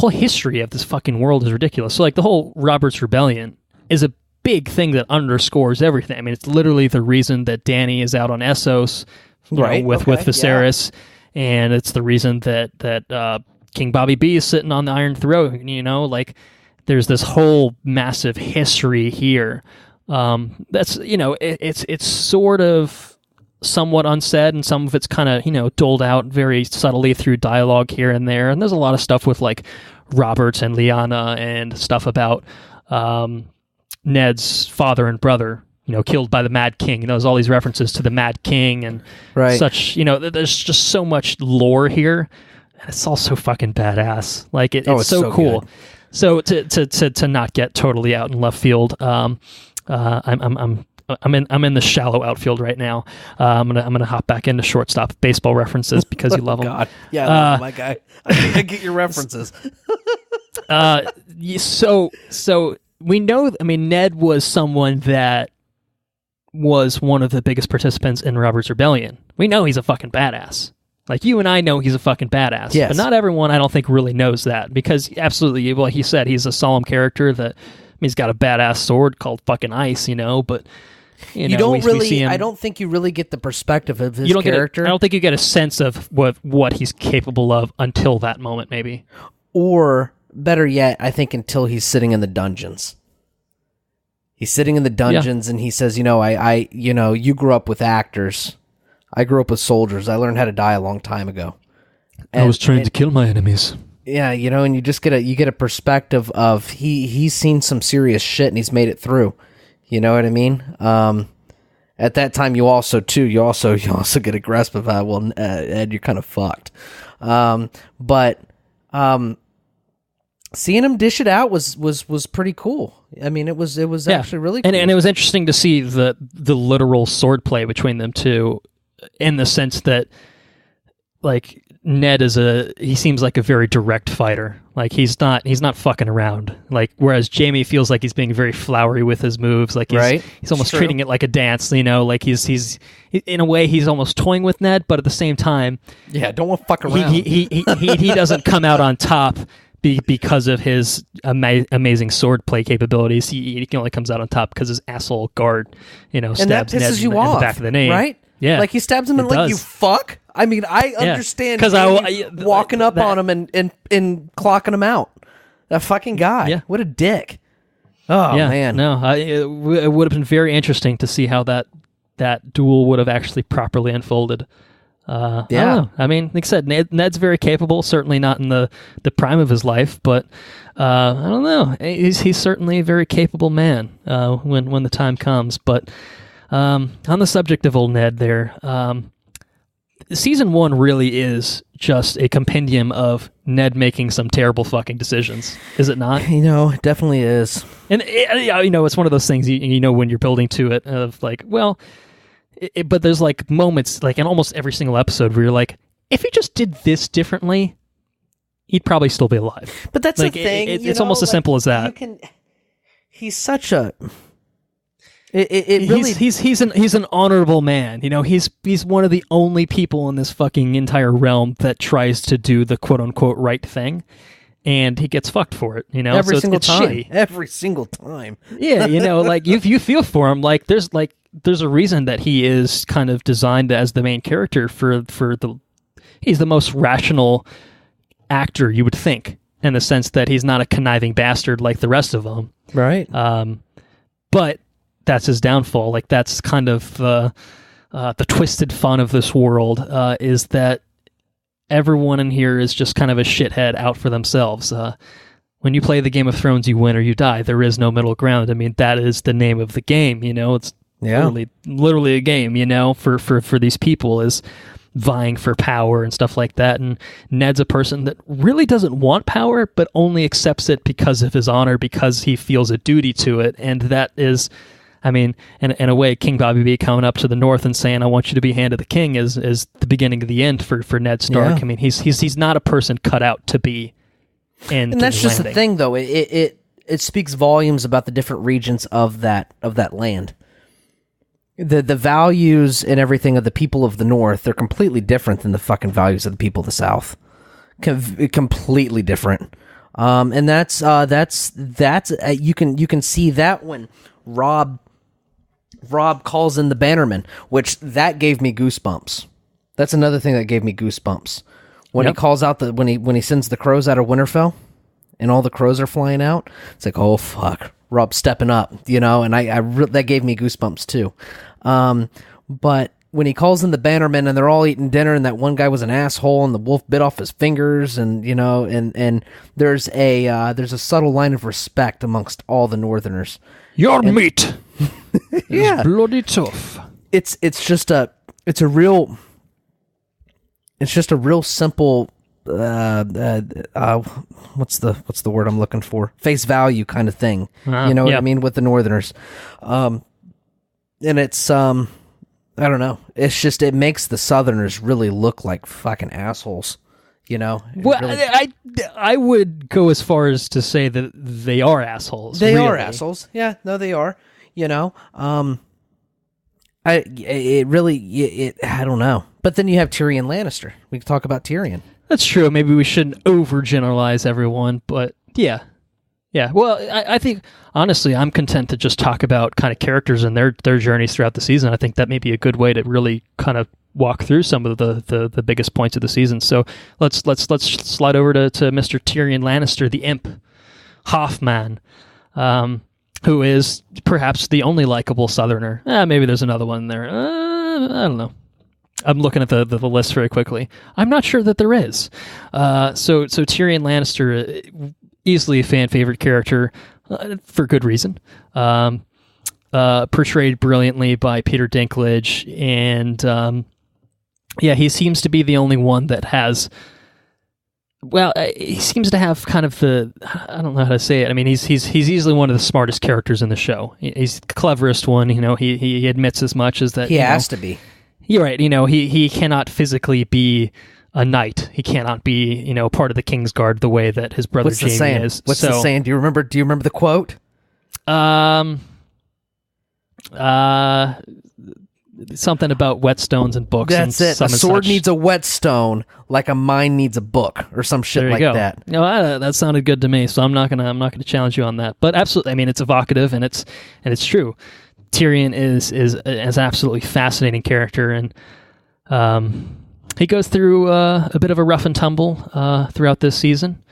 history of this fucking world is ridiculous. So like the whole Robert's Rebellion is a big thing that underscores everything. I mean, it's literally the reason that Dany is out on Essos, Right, with Viserys, and it's the reason that King Bobby B is sitting on the Iron Throne. You know, like there's this whole massive history here. That's it's sort of somewhat unsaid, and some of it's kind of doled out very subtly through dialogue here and there. And there's a lot of stuff with like Robert and Lyanna and stuff about Ned's father and brother, killed by the Mad King. There's all these references to the Mad King and such. There's just so much lore here, and it's all so fucking badass. Like it's so cool. Good. So to not get totally out in left field, I'm in the shallow outfield right now. I'm gonna hop back into shortstop baseball references because you love them. God, yeah, I love my guy. I get your references. So we know. I mean, Ned was someone that was one of the biggest participants in Robert's Rebellion. We know he's a fucking badass. Like, you and I know he's a fucking badass. Yes. But not everyone, I don't think, really knows that. Because, absolutely, like he said, he's a solemn character that... he's got a badass sword called fucking Ice, but... You don't we see him, I don't think you really get the perspective of his character. I don't think you get a sense of what he's capable of until that moment, maybe. Or, better yet, I think until he's sitting in the dungeons. He's sitting in the dungeons and he says, you grew up with actors. I grew up with soldiers. I learned how to die a long time ago. I was trained to kill my enemies. Yeah, and you just get a perspective of he's seen some serious shit and he's made it through. You know what I mean? At that time, you also get a grasp of Ed, you're kind of fucked. But seeing him dish it out was pretty cool. I mean, it was actually really cool. And it was interesting to see the literal swordplay between them two, in the sense that, like, Ned he seems like a very direct fighter. Like, he's not fucking around. Like, whereas Jaime feels like he's being very flowery with his moves. Like, he's almost treating it like a dance, like he's in a way he's almost toying with Ned, but at the same time, don't want to fuck around. He doesn't come out on top because of his amazing swordplay capabilities. He only comes out on top because his asshole guard, stabs Ned in the back of the knee. Right? Yeah. Like, he stabs him and like, you fuck? I mean, I understand walking up on him and clocking him out. That fucking guy. Yeah. What a dick. Oh, man. No, it would have been very interesting to see how that duel would have actually properly unfolded. I don't know. I mean, like I said, Ned's very capable, certainly not in the prime of his life, but I don't know. He's certainly a very capable man when the time comes. But on the subject of old Ned there, Season 1 really is just a compendium of Ned making some terrible fucking decisions, is it not? It definitely is. And, it's one of those things, when you're building to it, of like, well... but there's like moments, like in almost every single episode, where you're like, if he just did this differently, he'd probably still be alive. But that's like, the thing. It's almost as simple as that. He's such a... He's an honorable man. He's one of the only people in this fucking entire realm that tries to do the quote unquote right thing, and he gets fucked for it. Every single time. Shitty. Every single time. Yeah, like you feel for him. Like there's a reason that he is kind of designed as the main character he's the most rational actor you would think, in the sense that he's not a conniving bastard like the rest of them. Right. But that's his downfall. Like, that's kind of the twisted fun of this world, is that everyone in here is just kind of a shithead out for themselves. When you play the Game of Thrones, you win or you die. There is no middle ground. I mean, that is the name of the game, It's literally a game, for these people, is vying for power and stuff like that. And Ned's a person that really doesn't want power, but only accepts it because of his honor, because he feels a duty to it. And that is... I mean, in a way, King Bobby B coming up to the north and saying, "I want you to be Hand of the King," is the beginning of the end for Ned Stark. Yeah. I mean, he's not a person cut out to be in. And that's just the thing, though. It speaks volumes about the different regions of that land. The values and everything of the people of the north, they're completely different than the fucking values of the people of the south. completely different. And that's you can see that when Rob calls in the Bannerman, which that gave me goosebumps. That's another thing that gave me goosebumps when he calls out when he sends the crows out of Winterfell, and all the crows are flying out. It's like, oh fuck, Rob's stepping up, and that gave me goosebumps too. But when he calls in the Bannermen and they're all eating dinner, and that one guy was an asshole and the wolf bit off his fingers, and there's a subtle line of respect amongst all the Northerners. Your meat is bloody tough. It's just a real simple what's the word I'm looking for? Face value kind of thing. What I mean with the Northerners. And it's I don't know. It's just, it makes the Southerners really look like fucking assholes, Well, really... I would go as far as to say that they are assholes. They really. are assholes. Yeah, no, they are. I don't know. But then you have Tyrion Lannister. We can talk about Tyrion. That's true. Maybe we shouldn't overgeneralize everyone, but yeah. Yeah, well, I think, honestly, I'm content to just talk about kind of characters and their journeys throughout the season. I think that may be a good way to really kind of walk through some of the biggest points of the season. So let's slide over to Mr. Tyrion Lannister, the imp, Hoffman, who is perhaps the only likable Southerner. Maybe there's another one there. I don't know. I'm looking at the list very quickly. I'm not sure that there is. So Tyrion Lannister... easily a fan favorite character for good reason. Portrayed brilliantly by Peter Dinklage, and he seems to be the only one that has. Well, he seems to have kind of I don't know how to say it. I mean, he's easily one of the smartest characters in the show. He's the cleverest one. He admits as much as that. He has to be. You're right. He cannot physically be a knight. He cannot be, part of the King's Guard the way that his brother Jamie is. What's the saying? Do you remember the quote? Something about whetstones and books. That's it. A sword needs a whetstone like a mine needs a book, or some shit like that. No, that sounded good to me. So I'm not gonna challenge you on that. But absolutely, I mean, it's evocative and it's true. Tyrion is an absolutely fascinating character, and he goes through a bit of a rough and tumble throughout this season,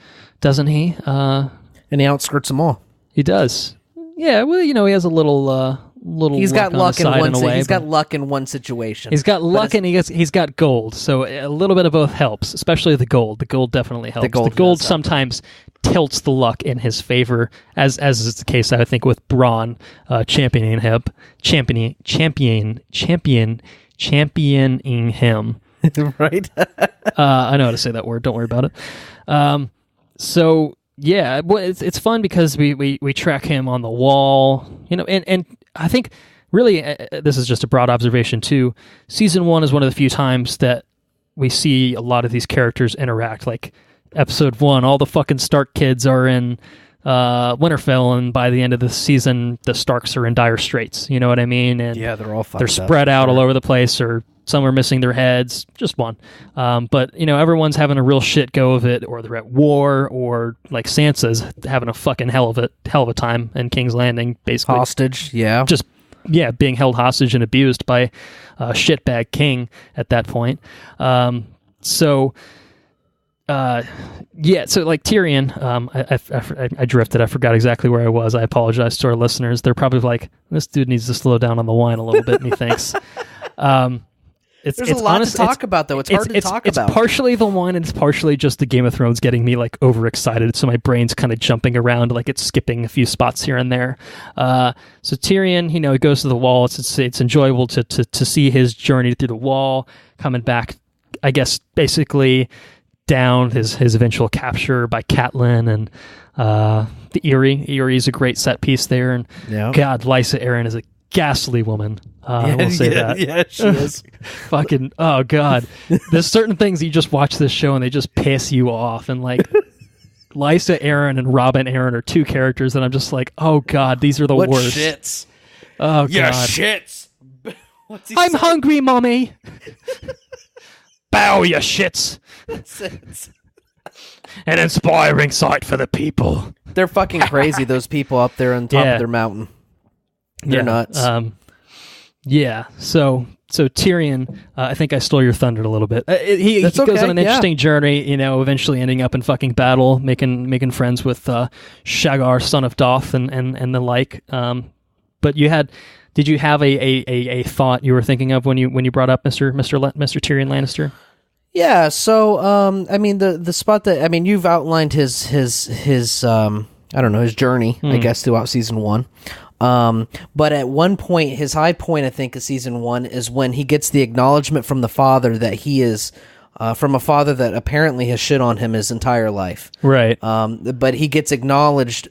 doesn't he? And he outskirts them all. He does. Yeah, well, he has a little. He's got luck in one. He's got luck in one situation. He's got luck and he's got gold. So a little bit of both helps, especially the gold. The gold definitely helps. The gold sometimes tilts the luck in his favor, as is the case, I think, with Bronn championing him. Right? I know how to say that word. Don't worry about it. So yeah, it's fun because we track him on the wall, and I think really this is just a broad observation too. Season 1 is one of the few times that we see a lot of these characters interact. Like episode 1, all the fucking Stark kids are in Winterfell, and by the end of the season, the Starks are in dire straits. You know what I mean? And yeah, they're all fucked they're spread out all over the place, or some are missing their heads, just one. But, everyone's having a real shit go of it, or they're at war, or like Sansa's having a fucking hell of a time in King's Landing, basically. Hostage, yeah. Just, being held hostage and abused by a shitbag king at that point. So like Tyrion, I drifted. I forgot exactly where I was. I apologize to our listeners. They're probably like, this dude needs to slow down on the wine a little bit, methinks. There's a lot to talk about, though. It's hard to talk about. It's partially the wine, and it's partially just the Game of Thrones getting me like overexcited, so my brain's kind of jumping around, like it's skipping a few spots here and there. So Tyrion, he goes to the wall. It's enjoyable to see his journey through the wall, coming back, I guess, basically down his eventual capture by Catelyn and the Eyrie. Eyrie is a great set piece there, and God, Lysa Arryn is a ghastly woman. I will say that. Yeah, she is. Fucking, oh God. There's certain things you just watch this show and they just piss you off. And like, Lysa Arryn and Robin Arryn are two characters that I'm just like, oh God, these are the worst. Shits. Oh yeah, God. Shits. I'm hungry, mommy. Bow, you shits. That's it. An inspiring sight for the people. They're fucking crazy, those people up there on top of their mountain. They're nuts. Yeah, so Tyrion, I think I stole your thunder a little bit. He goes on an interesting journey, eventually ending up in fucking battle, making friends with Shagar, son of Doth, and the like. But did you have a thought you were thinking of when you brought up Mr. Tyrion Lannister? Yeah, so the spot that you've outlined his I don't know, his journey, I guess, throughout season 1. But at one point, his high point, I think, of season 1 is when he gets the acknowledgement from the father that he is from a father that apparently has shit on him his entire life. Right. But he gets acknowledged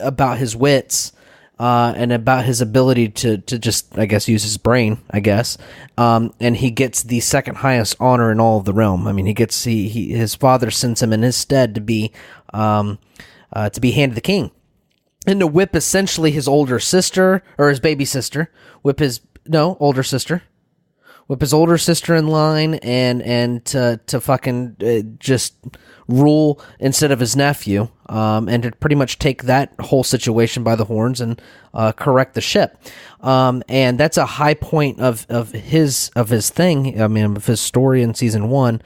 about his wits and about his ability to just, I guess, use his brain, I guess. And he gets the second highest honor in all of the realm. I mean, his father sends him in his stead to be Hand of the King. And to whip essentially his older sister, or his baby sister, older sister. Whip his older sister in line and to fucking just rule instead of his nephew, and to pretty much take that whole situation by the horns and correct the ship. And that's a high point of his thing, of his story in season 1.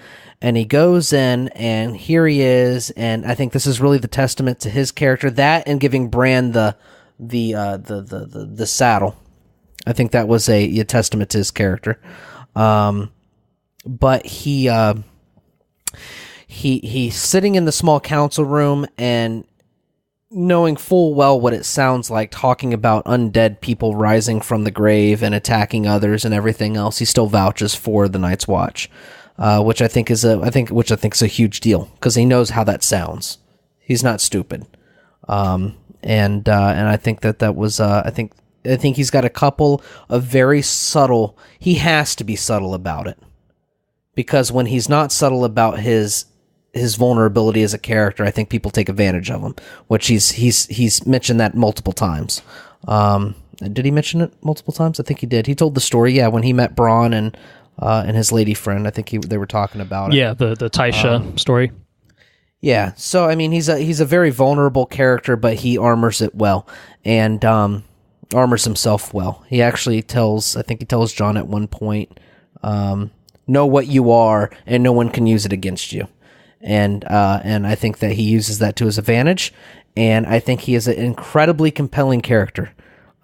And he goes in, and here he is, and I think this is really the testament to his character. That and giving Bran the saddle. I think that was a testament to his character. But he's sitting in the small council room and knowing full well what it sounds like, talking about undead people rising from the grave and attacking others and everything else. He still vouches for the Night's Watch. Which I think is a huge deal, because he knows how that sounds. He's not stupid, and I think that was I think he's got a couple of very subtle. He has to be subtle about it, because when he's not subtle about his vulnerability as a character, I think people take advantage of him. Which he's mentioned that multiple times. Did he mention it multiple times? I think he did. He told the story, when he met Bronn and his lady friend. I think they were talking about it. Yeah, the Tysha story. Yeah, so he's a very vulnerable character, but he armors it well, and armors himself well. He actually tells Jon at one point, know what you are, and no one can use it against you. And I think that he uses that to his advantage, and I think he is an incredibly compelling character.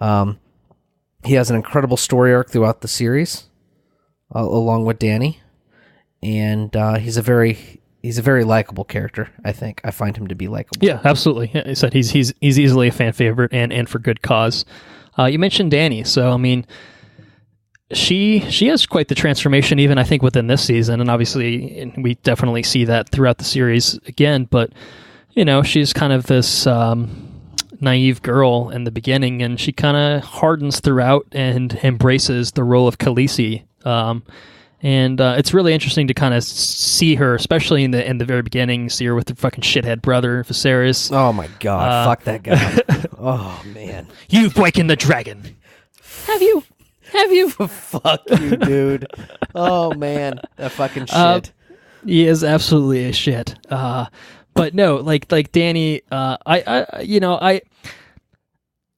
He has an incredible story arc throughout the series. Along with Dany, and he's a very likable character. I think I find him to be likable. Yeah, absolutely. I said he's easily a fan favorite, and for good cause. You mentioned Dany, so she has quite the transformation, even I think within this season, and obviously we definitely see that throughout the series again. But she's kind of this naive girl in the beginning, and she kind of hardens throughout and embraces the role of Khaleesi. And it's really interesting to kind of see her, especially in the very beginning, see her with the fucking shithead brother, Viserys. Oh my god, fuck that guy. Oh man. You've wakened the dragon. Have you? Fuck you, dude. Oh man, that fucking shit. He is absolutely a shit. But no, like Dany,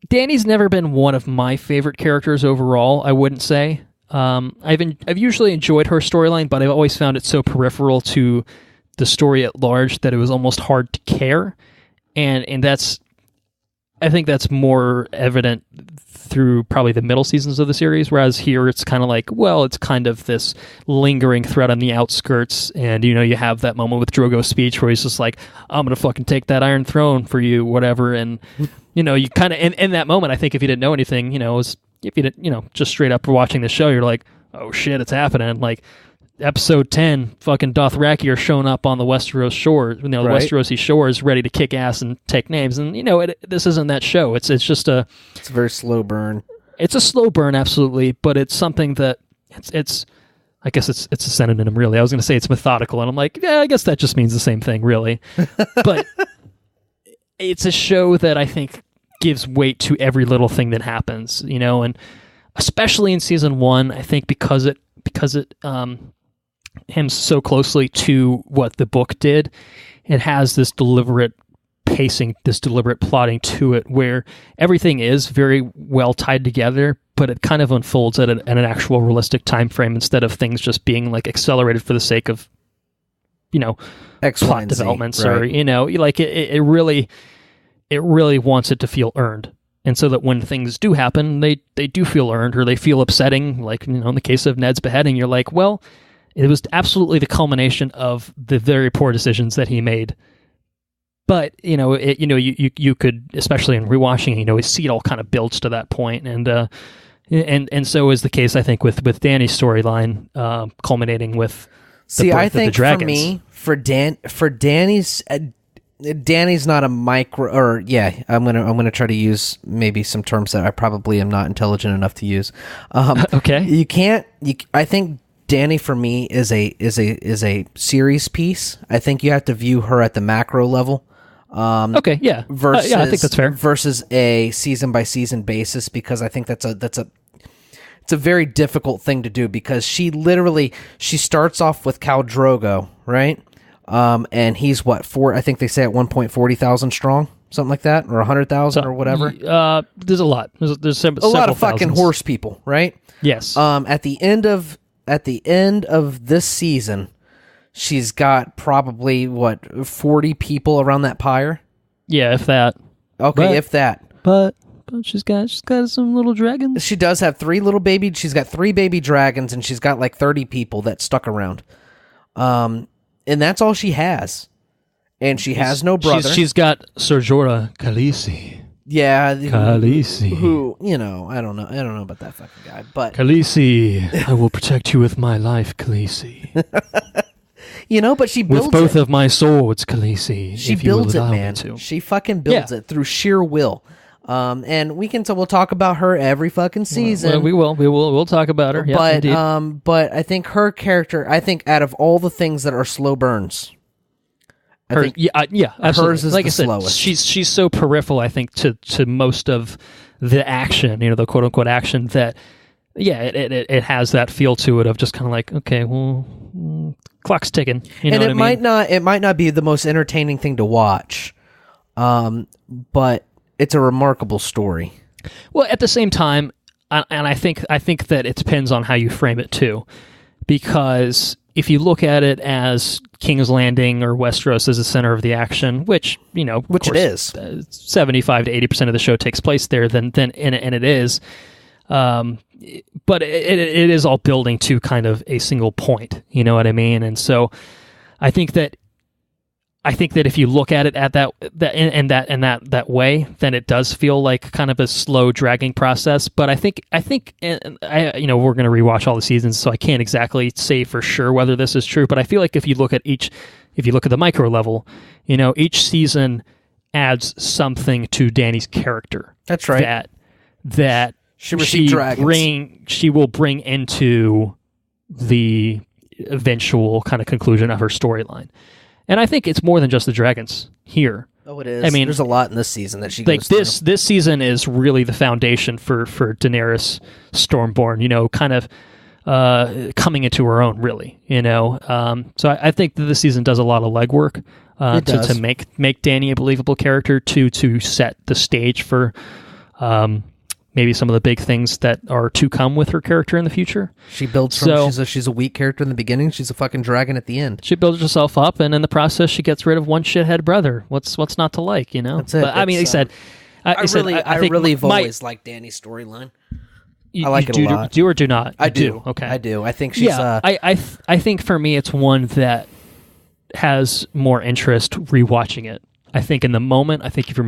Dany's never been one of my favorite characters overall, I wouldn't say. I've usually enjoyed her storyline, but I've always found it so peripheral to the story at large that it was almost hard to care, and I think that's more evident through probably the middle seasons of the series, whereas here it's kind of like, well, it's kind of this lingering threat on the outskirts, and you have that moment with Drogo's speech where he's just like, I'm gonna fucking take that Iron Throne for you, whatever, and you kind of in that moment, I think if you didn't know anything, it was. If you didn't, just straight up watching the show, you're like, oh shit, it's happening. Like, episode 10, fucking Dothraki are showing up on the Westeros shore, the Westerosi shores, ready to kick ass and take names. And, this isn't that show. It's just it's a very slow burn. It's a slow burn, absolutely, but it's something that, it's I guess it's a synonym, really. I was going to say it's methodical, and I'm like, yeah, I guess that just means the same thing, really. But it's a show that I think gives weight to every little thing that happens, and especially in season 1, I think because it hems so closely to what the book did, it has this deliberate pacing, this deliberate plotting to it, where everything is very well tied together, but it kind of unfolds at an actual realistic time frame instead of things just being like accelerated for the sake of, X, plot developments, right? Or like it really wants it to feel earned. And so that when things do happen, they do feel earned, or they feel upsetting. Like, in the case of Ned's beheading, you're like, well, it was absolutely the culmination of the very poor decisions that he made. But, you could, especially in rewatching, see it all kind of builds to that point. And so is the case, I think, with Dany's storyline, culminating with the birth of the dragons. For me, for Dany's... Danny's not a micro, or I'm gonna try to use maybe some terms that I probably am not intelligent enough to use. Okay. I think Dany for me is a series piece. I think you have to view her at the macro level. Okay, yeah. Versus, I think that's fair. Versus a season by season basis, because I think it's a very difficult thing to do, because she starts off with Khal Drogo, right? And he's I think they say at 40,000 strong, something like that, or 100,000 or whatever. There's a lot. There's a lot of fucking horse people, right? Yes. At the end of this season, she's got probably 40 people around that pyre. Yeah, if that. Okay, if that. But she's got some little dragons. She does have she's got 3 baby dragons, and she's got like 30 people that stuck around. And that's all she has. And she has no brother. She's got Ser Jorah Khaleesi. Yeah. Khaleesi. Who, I don't know about that fucking guy. But Khaleesi, I will protect you with my life, Khaleesi. But she builds with both of my swords, Khaleesi. She builds it, man. She fucking builds it through sheer will. And we'll talk about her every fucking season. Well, we'll talk about her. But indeed. But I think her character, out of all the things that are slow burns, absolutely. Hers is like the I said, slowest. She's so peripheral, I think, to most of the action, the quote unquote action, that it has that feel to it of just kind of like, okay, well, clock's ticking. It might not be the most entertaining thing to watch, but it's a remarkable story. Well, at the same time, and I think that it depends on how you frame it too, because if you look at it as King's Landing or Westeros as the center of the action, which it is, 75 to 80% of the show takes place there, then it is, but it is all building to kind of a single point. You know what I mean? And so I think that if you look at it at that way, then it does feel like kind of a slow dragging process. But I think we're going to rewatch all the seasons, so I can't exactly say for sure whether this is true. But I feel like if you look at the micro level, each season adds something to Dany's character. That's right. That she will bring into the eventual kind of conclusion of her storyline. And I think it's more than just the dragons here. Oh, it is. I mean, there's a lot in this season that she goes through. This season is really the foundation for Daenerys Stormborn, kind of coming into her own, really, So I think that this season does a lot of legwork to make Dany a believable character, to set the stage for maybe some of the big things that are to come with her character in the future. She builds she's a weak character in the beginning. She's a fucking dragon at the end. She builds herself up, and in the process, she gets rid of one shithead brother. What's not to like, That's it. But I mean, like I said, I really have always liked Dany's storyline. I like it a lot. Do or do not? I do. Okay, I do. I think she's. I think for me, it's one that has more interest rewatching it. I think in the moment, if you're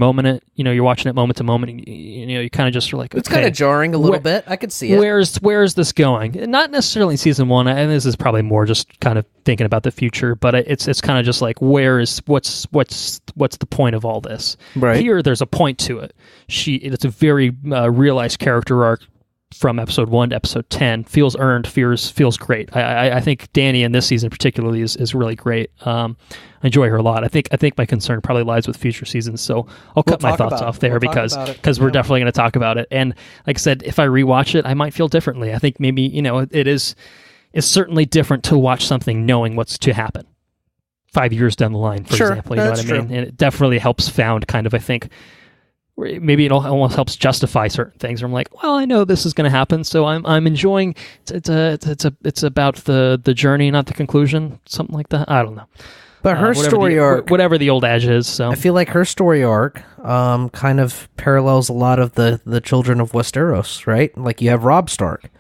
you're watching it moment to moment, you kind of just are like, it's kind of jarring a little bit. I could see it. Where is this going? Not necessarily in season one, and this is probably more just kind of thinking about the future. But it's kind of just like, what's the point of all this? Right here, there's a point to it. It's a very realized character arc from episode 1 to episode 10. Feels earned. Feels great. I think Dany in this season particularly is really great. I enjoy her a lot. I think my concern probably lies with future seasons, so I'll cut my thoughts off there because we're definitely going to talk about it. And like I said, if I rewatch it, I might feel differently. I think maybe it's certainly different to watch something knowing what's to happen. 5 years down the line, for example. You know what I mean? And it definitely helps found kind of, I think, maybe it almost helps justify certain things. Where I'm like, well, I know this is going to happen, so I'm enjoying. It's about the journey, not the conclusion. Something like that. I don't know. But her story arc, whatever the old adage is. So I feel like her story arc kind of parallels a lot of the children of Westeros, right? Like you have Robb Stark.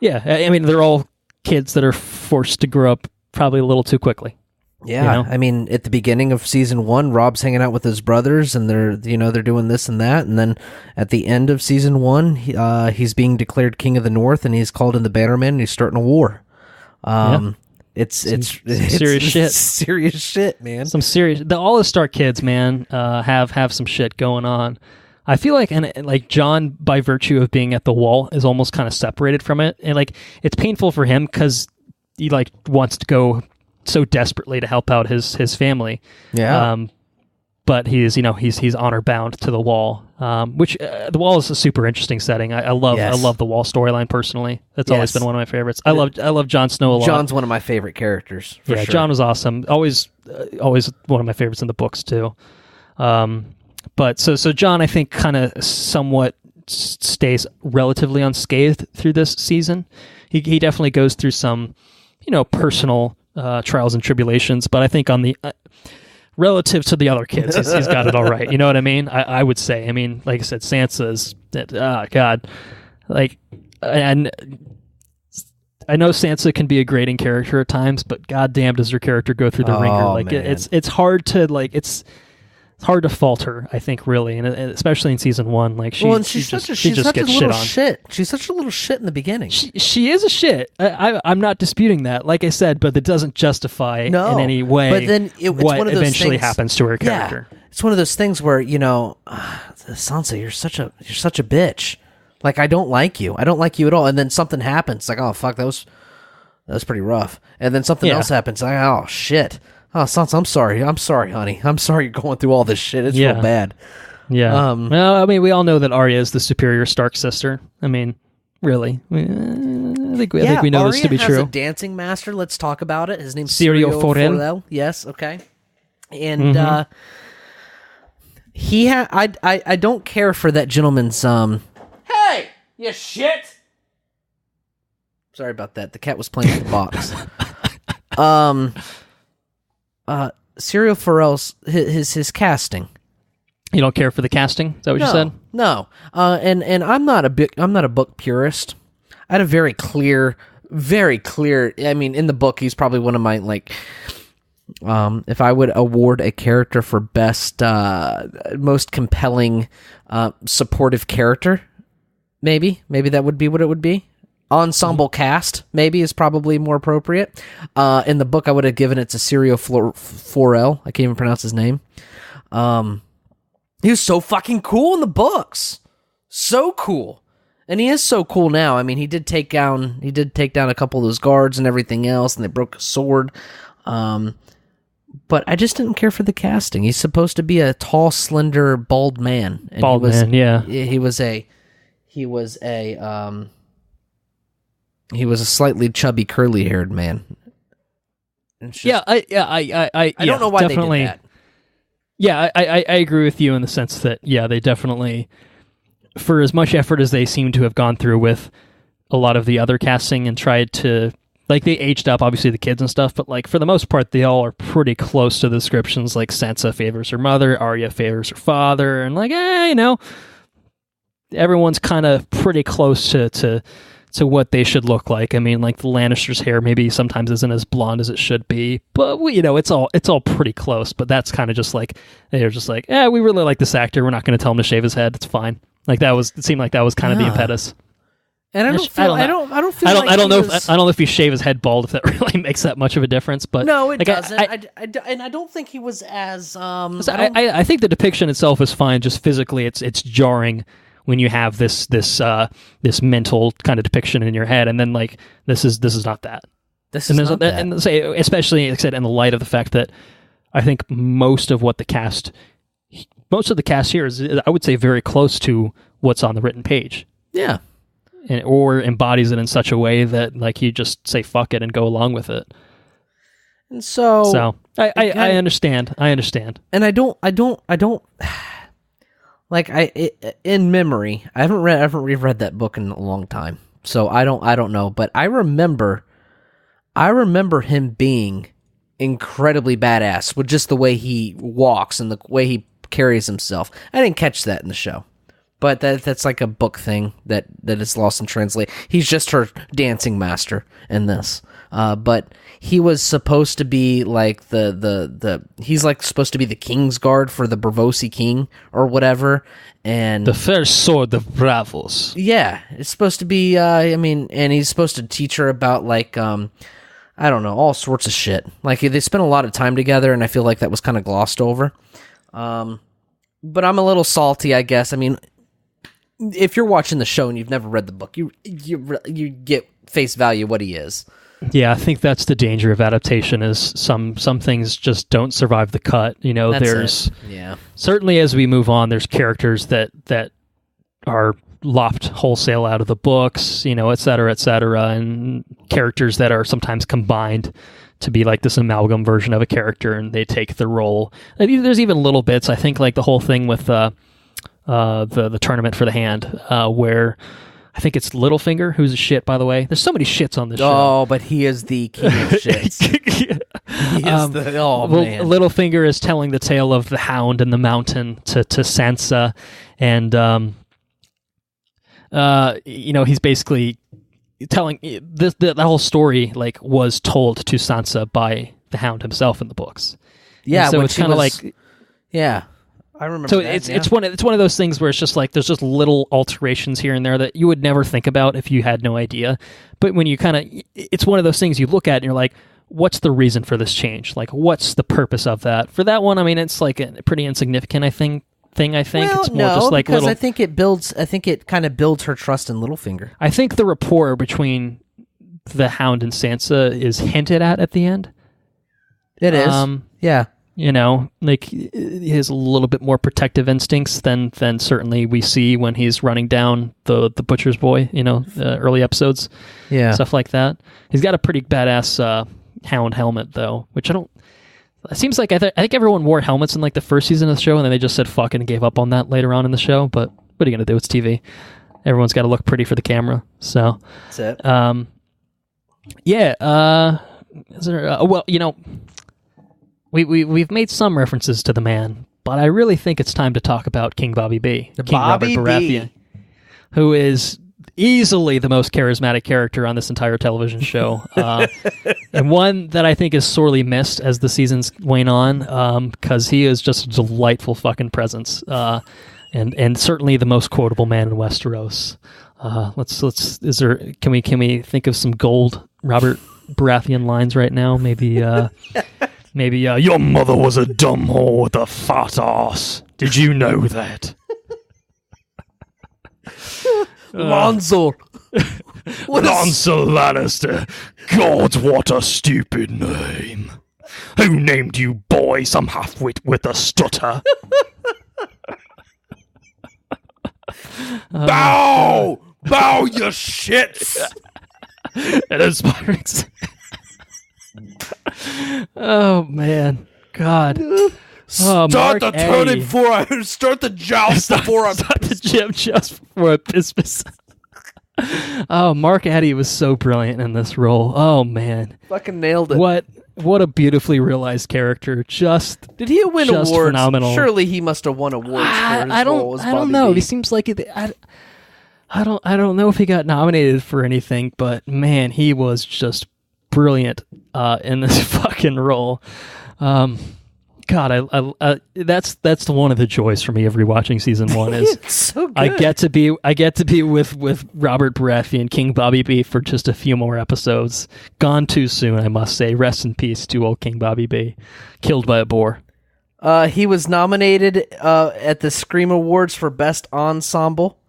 Yeah, I mean they're all kids that are forced to grow up probably a little too quickly. Yeah, you know? I mean, at the beginning of season 1, Robb's hanging out with his brothers, and they're doing this and that, and then at the end of season 1, he's being declared king of the North, and he's called in the Bannermen, and he's starting a war. It's serious shit. Serious shit, man. Some serious. All the Stark kids, man, have some shit going on. I feel like, and like Jon, by virtue of being at the Wall, is almost kind of separated from it, and like it's painful for him because he like wants to go so desperately to help out his family. Yeah. But he's honor bound to the Wall, which the Wall is a super interesting setting. I love the Wall storyline personally. That's always been one of my favorites. I love Jon Snow a lot. Jon's one of my favorite characters. For sure. Jon was awesome. Always one of my favorites in the books too. But so Jon, I think, kind of somewhat stays relatively unscathed through this season. He definitely goes through some, personal trials and tribulations, but I think on the relative to the other kids, he's got it all right. You know what I mean? I would say. I mean, like I said, Sansa's God. Like, and I know Sansa can be a grating character at times, but goddamn, does her character go through the ringer? Like, it's hard to it's hard to fault her, I think, really, and especially in season 1. Like she just gets shit on. She's such a little shit in the beginning. She is a shit. I'm not disputing that, like I said, but it doesn't justify in any way. But then it's what one of those eventually things, happens to her character. Yeah, it's one of those things where Sansa, you're such a bitch. Like I don't like you. I don't like you at all. And then something happens. Like, oh fuck, that was pretty rough. And then something else happens. Like, oh shit. Oh, Sansa, I'm sorry, honey. I'm sorry you're going through all this shit. It's real bad. Yeah. Well, I mean, we all know that Arya is the superior Stark sister. I mean, really. I think we know Arya this to be has true. A dancing master. Let's talk about it. His name's Syrio Forel. Yes, okay. And I don't care for that gentleman's hey, you shit. Sorry about that. The cat was playing with the box. Syrio Forel's his casting. You don't care for the casting? Is that what you said? No. And I'm not a book purist. I had a very clear. I mean, in the book, he's probably one of my if I would award a character for best, most compelling, supportive character, maybe that would be what it would be. Ensemble cast, maybe, is probably more appropriate. In the book, I would have given it to Syrio Forel. I can't even pronounce his name. He was so fucking cool in the books. So cool. And he is so cool now. I mean, he did take down a couple of those guards and everything else, and they broke a sword. But I just didn't care for the casting. He's supposed to be a tall, slender, bald man. And He was a slightly chubby, curly-haired man. I don't know why they did that. Yeah, I agree with you in the sense that, they definitely, for as much effort as they seem to have gone through with a lot of the other casting and tried to, like, they aged up, obviously, the kids and stuff, but, like, for the most part, they all are pretty close to the descriptions. Like, Sansa favors her mother, Arya favors her father, and, like, everyone's kind of pretty close to what they should look like. I mean, like, the Lannisters' hair maybe sometimes isn't as blonde as it should be, but it's all pretty close. But that's kind of just like, they're just like, we really like this actor. We're not going to tell him to shave his head. It's fine. Like, it seemed like that was kind of the impetus. And I don't know if he shave his head bald, if that really makes that much of a difference. But no, it doesn't. And I don't think he was as. I think the depiction itself is fine. Just physically, it's jarring when you have this mental kind of depiction in your head, and then like this is not that. And say, especially like I said, in the light of the fact that I think most of the cast here is, I would say, very close to what's on the written page. Yeah. Or embodies it in such a way that, like, you just say fuck it and go along with it. And so I understand. I understand. And I don't like in memory. I haven't reread that book in a long time, so I don't know. But I remember him being incredibly badass with just the way he walks and the way he carries himself. I didn't catch that in the show, but that's like a book thing that is lost in translate. He's just her dancing master in this, but he was supposed to be like he's like supposed to be the king's guard for the Bravosi king or whatever, and the first sword of Bravos. Yeah, it's supposed to be. And he's supposed to teach her about like I don't know, all sorts of shit. Like they spent a lot of time together, and I feel like that was kind of glossed over. But I'm a little salty, I guess. I mean, if you're watching the show and you've never read the book, you get face value what he is. Yeah, I think that's the danger of adaptation. Is some things just don't survive the cut. You know, certainly as we move on, there's characters that are lopped wholesale out of the books, you know, et cetera, and characters that are sometimes combined to be like this amalgam version of a character, and they take the role. There's even little bits, I think, like the whole thing with the tournament for the hand, where I think it's Littlefinger, who's a shit, by the way. There's so many shits on this show. Oh, but he is the king of shits. Man. Littlefinger is telling the tale of the Hound and the Mountain to Sansa, and you know, he's basically telling that whole story like was told to Sansa by the Hound himself in the books. Yeah, and so it's kind of like, yeah, I remember. So that, it's one of those things where it's just like there's just little alterations here and there that you would never think about if you had no idea. But when you it's one of those things you look at and you're like, what's the reason for this change? Like, what's the purpose of that? For that one, I mean, it's like a pretty insignificant, I think. Well, it's more just like because I think it kind of builds her trust in Littlefinger. I think the rapport between the Hound and Sansa is hinted at the end. It is. Yeah. You know, like he has a little bit more protective instincts than certainly we see when he's running down the butcher's boy, you know, early episodes. Yeah. Stuff like that. He's got a pretty badass Hound helmet though, which it seems like I think everyone wore helmets in like the first season of the show, and then they just said fuck it and gave up on that later on in the show. But what are you gonna do? It's TV. Everyone's got to look pretty for the camera. So that's it. Yeah. Is there? Well, you know, we've made some references to the man, but I really think it's time to talk about King Bobby B. King Robert Baratheon, who is easily the most charismatic character on this entire television show, and one that I think is sorely missed as the seasons wane on, because he is just a delightful fucking presence, and certainly the most quotable man in Westeros. Can we think of some gold Robert Baratheon lines right now? Maybe your mother was a dumb whore with a fat ass. Did you know that? Lancel. Lancel Lannister. God, what a stupid name. Who named you boy, some half-wit with a stutter? Bow! Bow, you shits! It inspiring. Oh, man. God. Start the turning before I start the joust before I start the gym just before I piss. Oh, Mark Addy was so brilliant in this role. Oh man, fucking nailed it. What a beautifully realized character. Did he win awards? Phenomenal. Surely he must have won awards for his role as Bobby I don't know. B. He seems like it. I don't know if he got nominated for anything, but man, he was just brilliant in this fucking role. God, that's one of the joys for me of rewatching season 1 is it's so good. I get to be with Robert Baratheon, King Bobby B, for just a few more episodes. Gone too soon, I must say. Rest in peace to old King Bobby B, killed by a boar. He was nominated at the Scream Awards for Best Ensemble,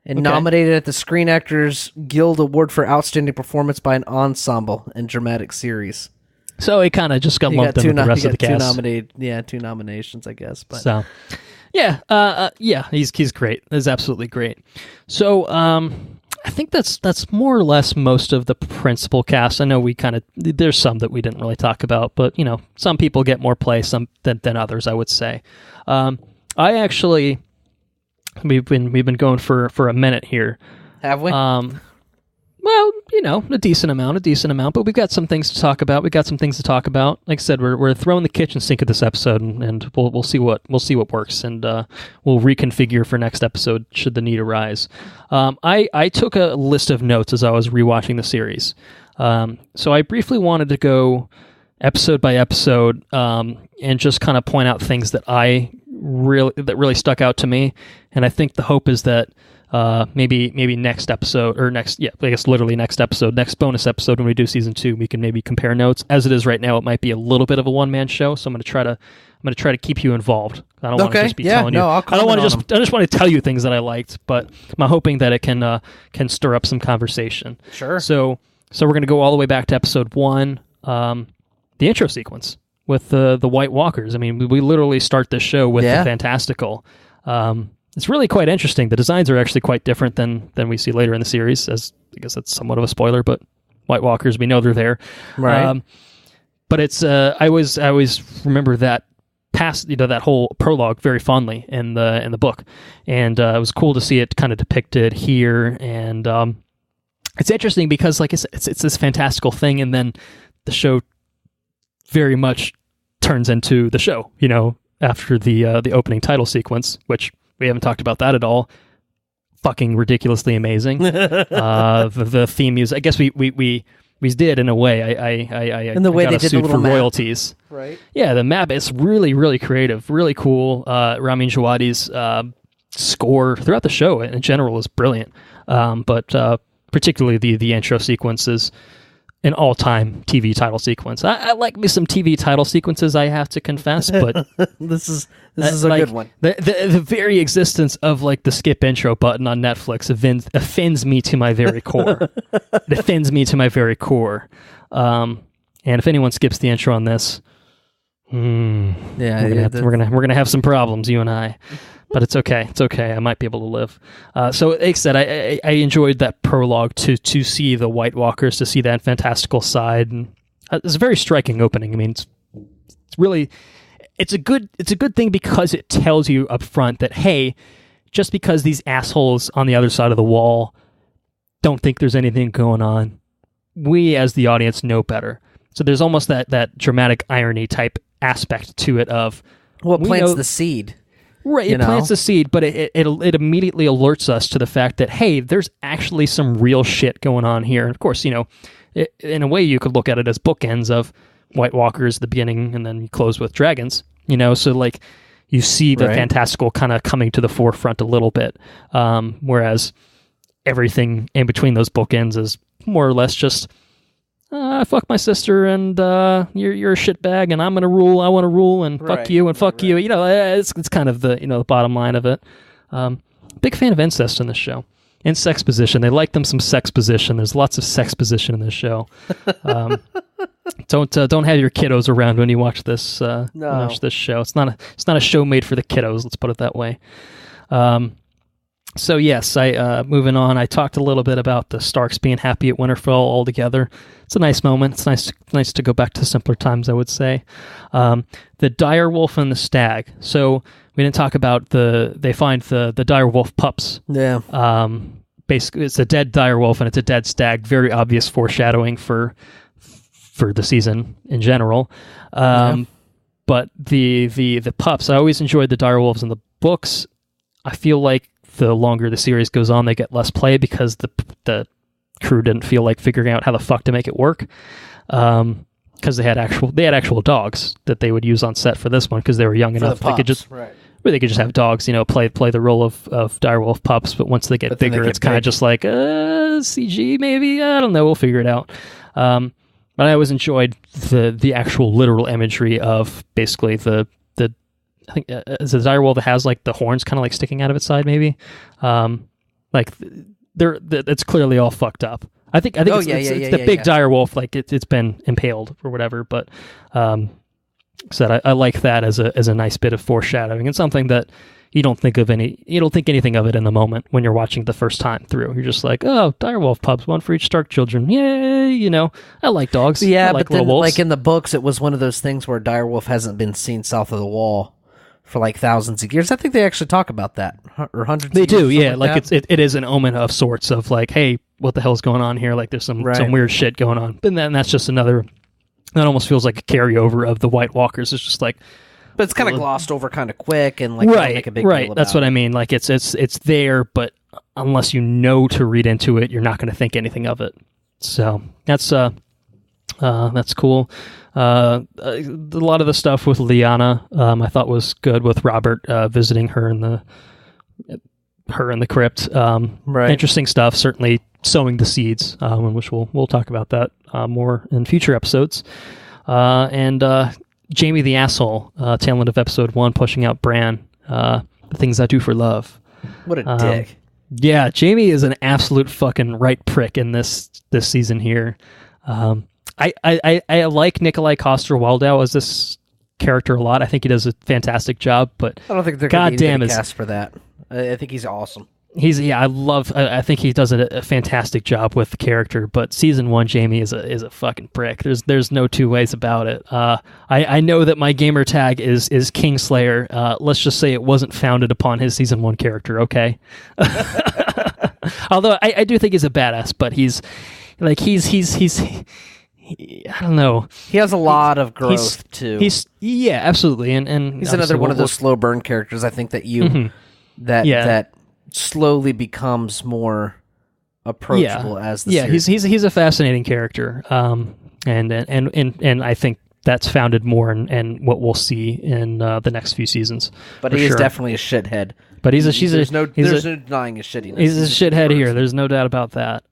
and nominated at the Screen Actors Guild Award for Outstanding Performance by an Ensemble in Dramatic Series. So he kind of just got lumped in with the rest of the cast. Two nominations, I guess. But so, yeah, he's great. He's absolutely great. So, I think that's more or less most of the principal cast. I know there's some that we didn't really talk about, but some people get more play than others, I would say. I actually, we've been going for a minute here. Have we? Well, a decent amount, but we've got some things to talk about. Like I said, we're throwing the kitchen sink at this episode, and we'll see what works, and we'll reconfigure for next episode should the need arise. I took a list of notes as I was rewatching the series. So I briefly wanted to go episode by episode, and just kind of point out things that really stuck out to me. And I think the hope is that maybe next episode, or next episode, next bonus episode when we do season 2, we can maybe compare notes. As it is right now, it might be a little bit of a one-man show, so I'm going to try to keep you involved. I don't want to just be telling you. I just want to tell you things that I liked, but I'm hoping that it can stir up some conversation. Sure. So we're going to go all the way back to episode 1, the intro sequence with the White Walkers. I mean, we literally start this show with the fantastical. It's really quite interesting. The designs are actually quite different than we see later in the series, as I guess that's somewhat of a spoiler, but White Walkers, we know they're there. Right. But it's I always remember that that whole prologue very fondly in the book. And it was cool to see it kind of depicted here, and it's interesting because like it's this fantastical thing, and then the show very much turns into the show, after the opening title sequence, which we haven't talked about that at all. Fucking ridiculously amazing. The theme music, I guess we did in a way. I in the way got they did sued the for little royalties. map. Right. Yeah, the map is really, really creative, really cool. Ramin Djawadi's score throughout the show in general is brilliant, but particularly the intro sequence is an all-time TV title sequence. I like me some TV title sequences, I have to confess, but this is a good one. The very existence of like the skip intro button on Netflix offends me to my very core. It offends me to my very core. And if anyone skips the intro on this, we're gonna have some problems, you and I. But it's okay. It's okay. I might be able to live. So, like I said, I enjoyed that prologue to see the White Walkers, to see that fantastical side, and it's a very striking opening. I mean, it's a good thing because it tells you up front that, hey, just because these assholes on the other side of the wall don't think there's anything going on, we as the audience know better. So there's almost that dramatic irony type aspect to it of, well, it plants the seed. Right, it plants the seed, but it immediately alerts us to the fact that, hey, there's actually some real shit going on here. And of course, in a way you could look at it as bookends of White Walkers at the beginning, and then you close with dragons, so like you see the fantastical kind of coming to the forefront a little bit, whereas everything in between those bookends is more or less just, I fuck my sister, and you're a shitbag, and I'm gonna rule. I want to rule, and fuck you, and fuck you. It's kind of the bottom line of it. Big fan of incest in this show, and sex position. They like them some sex position. There's lots of sex position in this show. Don't have your kiddos around when you watch this. Watch this show. It's not a show made for the kiddos. Let's put it that way. So yes, moving on, I talked a little bit about the Starks being happy at Winterfell all together. It's a nice moment. It's nice to go back to simpler times, I would say. The dire wolf and the stag. So we didn't talk about they find the dire wolf pups. Yeah. Basically, it's a dead dire wolf and it's a dead stag. Very obvious foreshadowing for the season in general. But the pups, I always enjoyed the dire wolves in the books. I feel like the longer the series goes on, they get less play because the crew didn't feel like figuring out how the fuck to make it work. Because they had actual dogs that they would use on set for this one because they were young enough. They could just have dogs, play the role of direwolf pups. But once they get bigger, it's kind of just like CG maybe. I don't know. We'll figure it out. But I always enjoyed the actual literal imagery of basically I think it's a direwolf that has like the horns kind of like sticking out of its side, maybe. It's clearly all fucked up. I think it's the big direwolf, like it's been impaled or whatever. But I like that as a nice bit of foreshadowing and something that you don't think anything of it in the moment when you're watching the first time through. You're just like, oh, direwolf pups, one for each Stark children. Yay, I like dogs. Yeah, I like but then, wolves. like in the books, it was one of those things where a direwolf hasn't been seen south of the wall for like thousands of years. I think they actually talk about that, or hundreds. They of years do, yeah. Like that. it is an omen of sorts of like, hey, what the hell's going on here? Like there's some weird shit going on. But then that's just another. That almost feels like a carryover of the White Walkers. It's just like, but it's kind of glossed over kind of quick, and like don't make a big deal about That's what I mean. Like it's there, but unless you know to read into it, you're not going to think anything of it. So that's cool. A lot of the stuff with Lyanna, I thought was good with Robert visiting her in the crypt. Interesting stuff. Certainly sowing the seeds, which we'll talk about that more in future episodes. And Jamie the asshole, tail end of episode 1, pushing out Bran. The things I do for love. What a dick. Yeah, Jamie is an absolute fucking right prick in this season here. I like Nikolai Coster-Waldau as this character a lot. I think he does a fantastic job, but I don't think they're going to be cast for that. I think he's awesome. I think he does a fantastic job with the character, but season 1 Jamie is a fucking prick. There's no two ways about it. I know that my gamer tag is Kingslayer. Let's just say it wasn't founded upon his season 1 character, okay? Although I do think he's a badass, but he's I don't know. He has a lot of growth too. Absolutely, and he's another one of those slow burn characters. I think that that slowly becomes more approachable as the series. He's a fascinating character, and I think that's founded more in what we'll see in the next few seasons. But he is definitely a shithead. But there's no denying his shittiness. He's a shithead here. There's no doubt about that.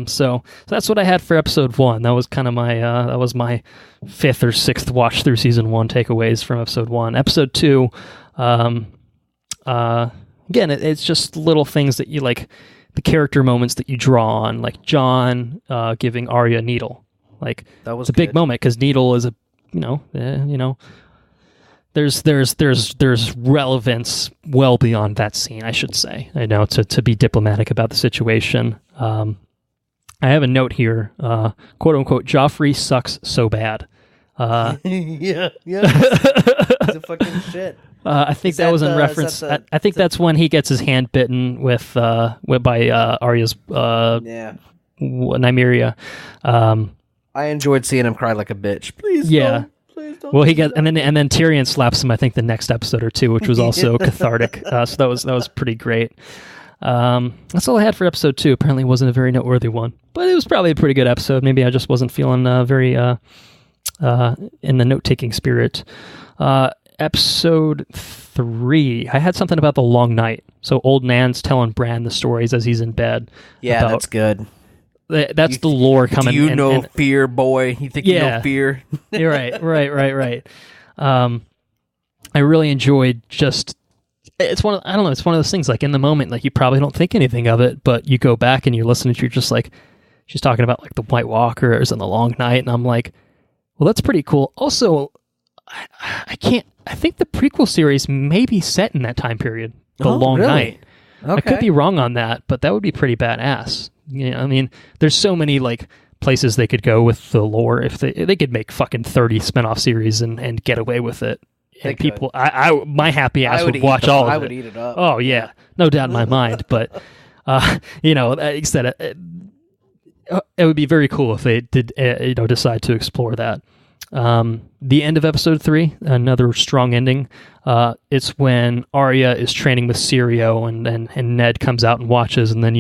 So that's what I had for episode 1. That was kind of my that was my 5th or 6th watch through season 1 takeaways from episode 1. Episode 2, again, it's just little things that you like, the character moments that you draw on, like Jon giving Arya a needle. Like that was a big moment because needle is there's relevance well beyond that scene, I should say. I know to be diplomatic about the situation. I have a note here, quote unquote, Joffrey sucks so bad. Yeah. He's a fucking shit. I think that was in reference. I think that's when he gets his hand bitten by Arya's Nymeria. I enjoyed seeing him cry like a bitch. Please don't. Well, and then Tyrion slaps him, I think, the next episode or two, which was also cathartic. So that was pretty great. That's all I had for episode 2. Apparently, it wasn't a very noteworthy one, but it was probably a pretty good episode. Maybe I just wasn't feeling very in the note-taking spirit. Episode 3, I had something about the long night. So old Nan's telling Bran the stories as he's in bed. Yeah, that's good. That's the lore coming. Do you know fear, boy? You think you know fear? You're right. I really enjoyed just. It's one of those things. Like in the moment, like you probably don't think anything of it, but you go back and you listen to. You're just like, she's talking about like the White Walkers and the Long Night, and I'm like, well, that's pretty cool. Also, I think the prequel series may be set in that time period, the Long Night. Okay. I could be wrong on that, but that would be pretty badass. I mean, there's so many like places they could go with the lore. If they could make fucking 30 spinoff series and get away with it. And people, my happy ass would watch all of it. I would eat it up. Oh yeah, no doubt in my mind. But like I said, it would be very cool if they did decide to explore that. The end of episode 3, another strong ending. It's when Arya is training with Syrio and Ned comes out and watches, and then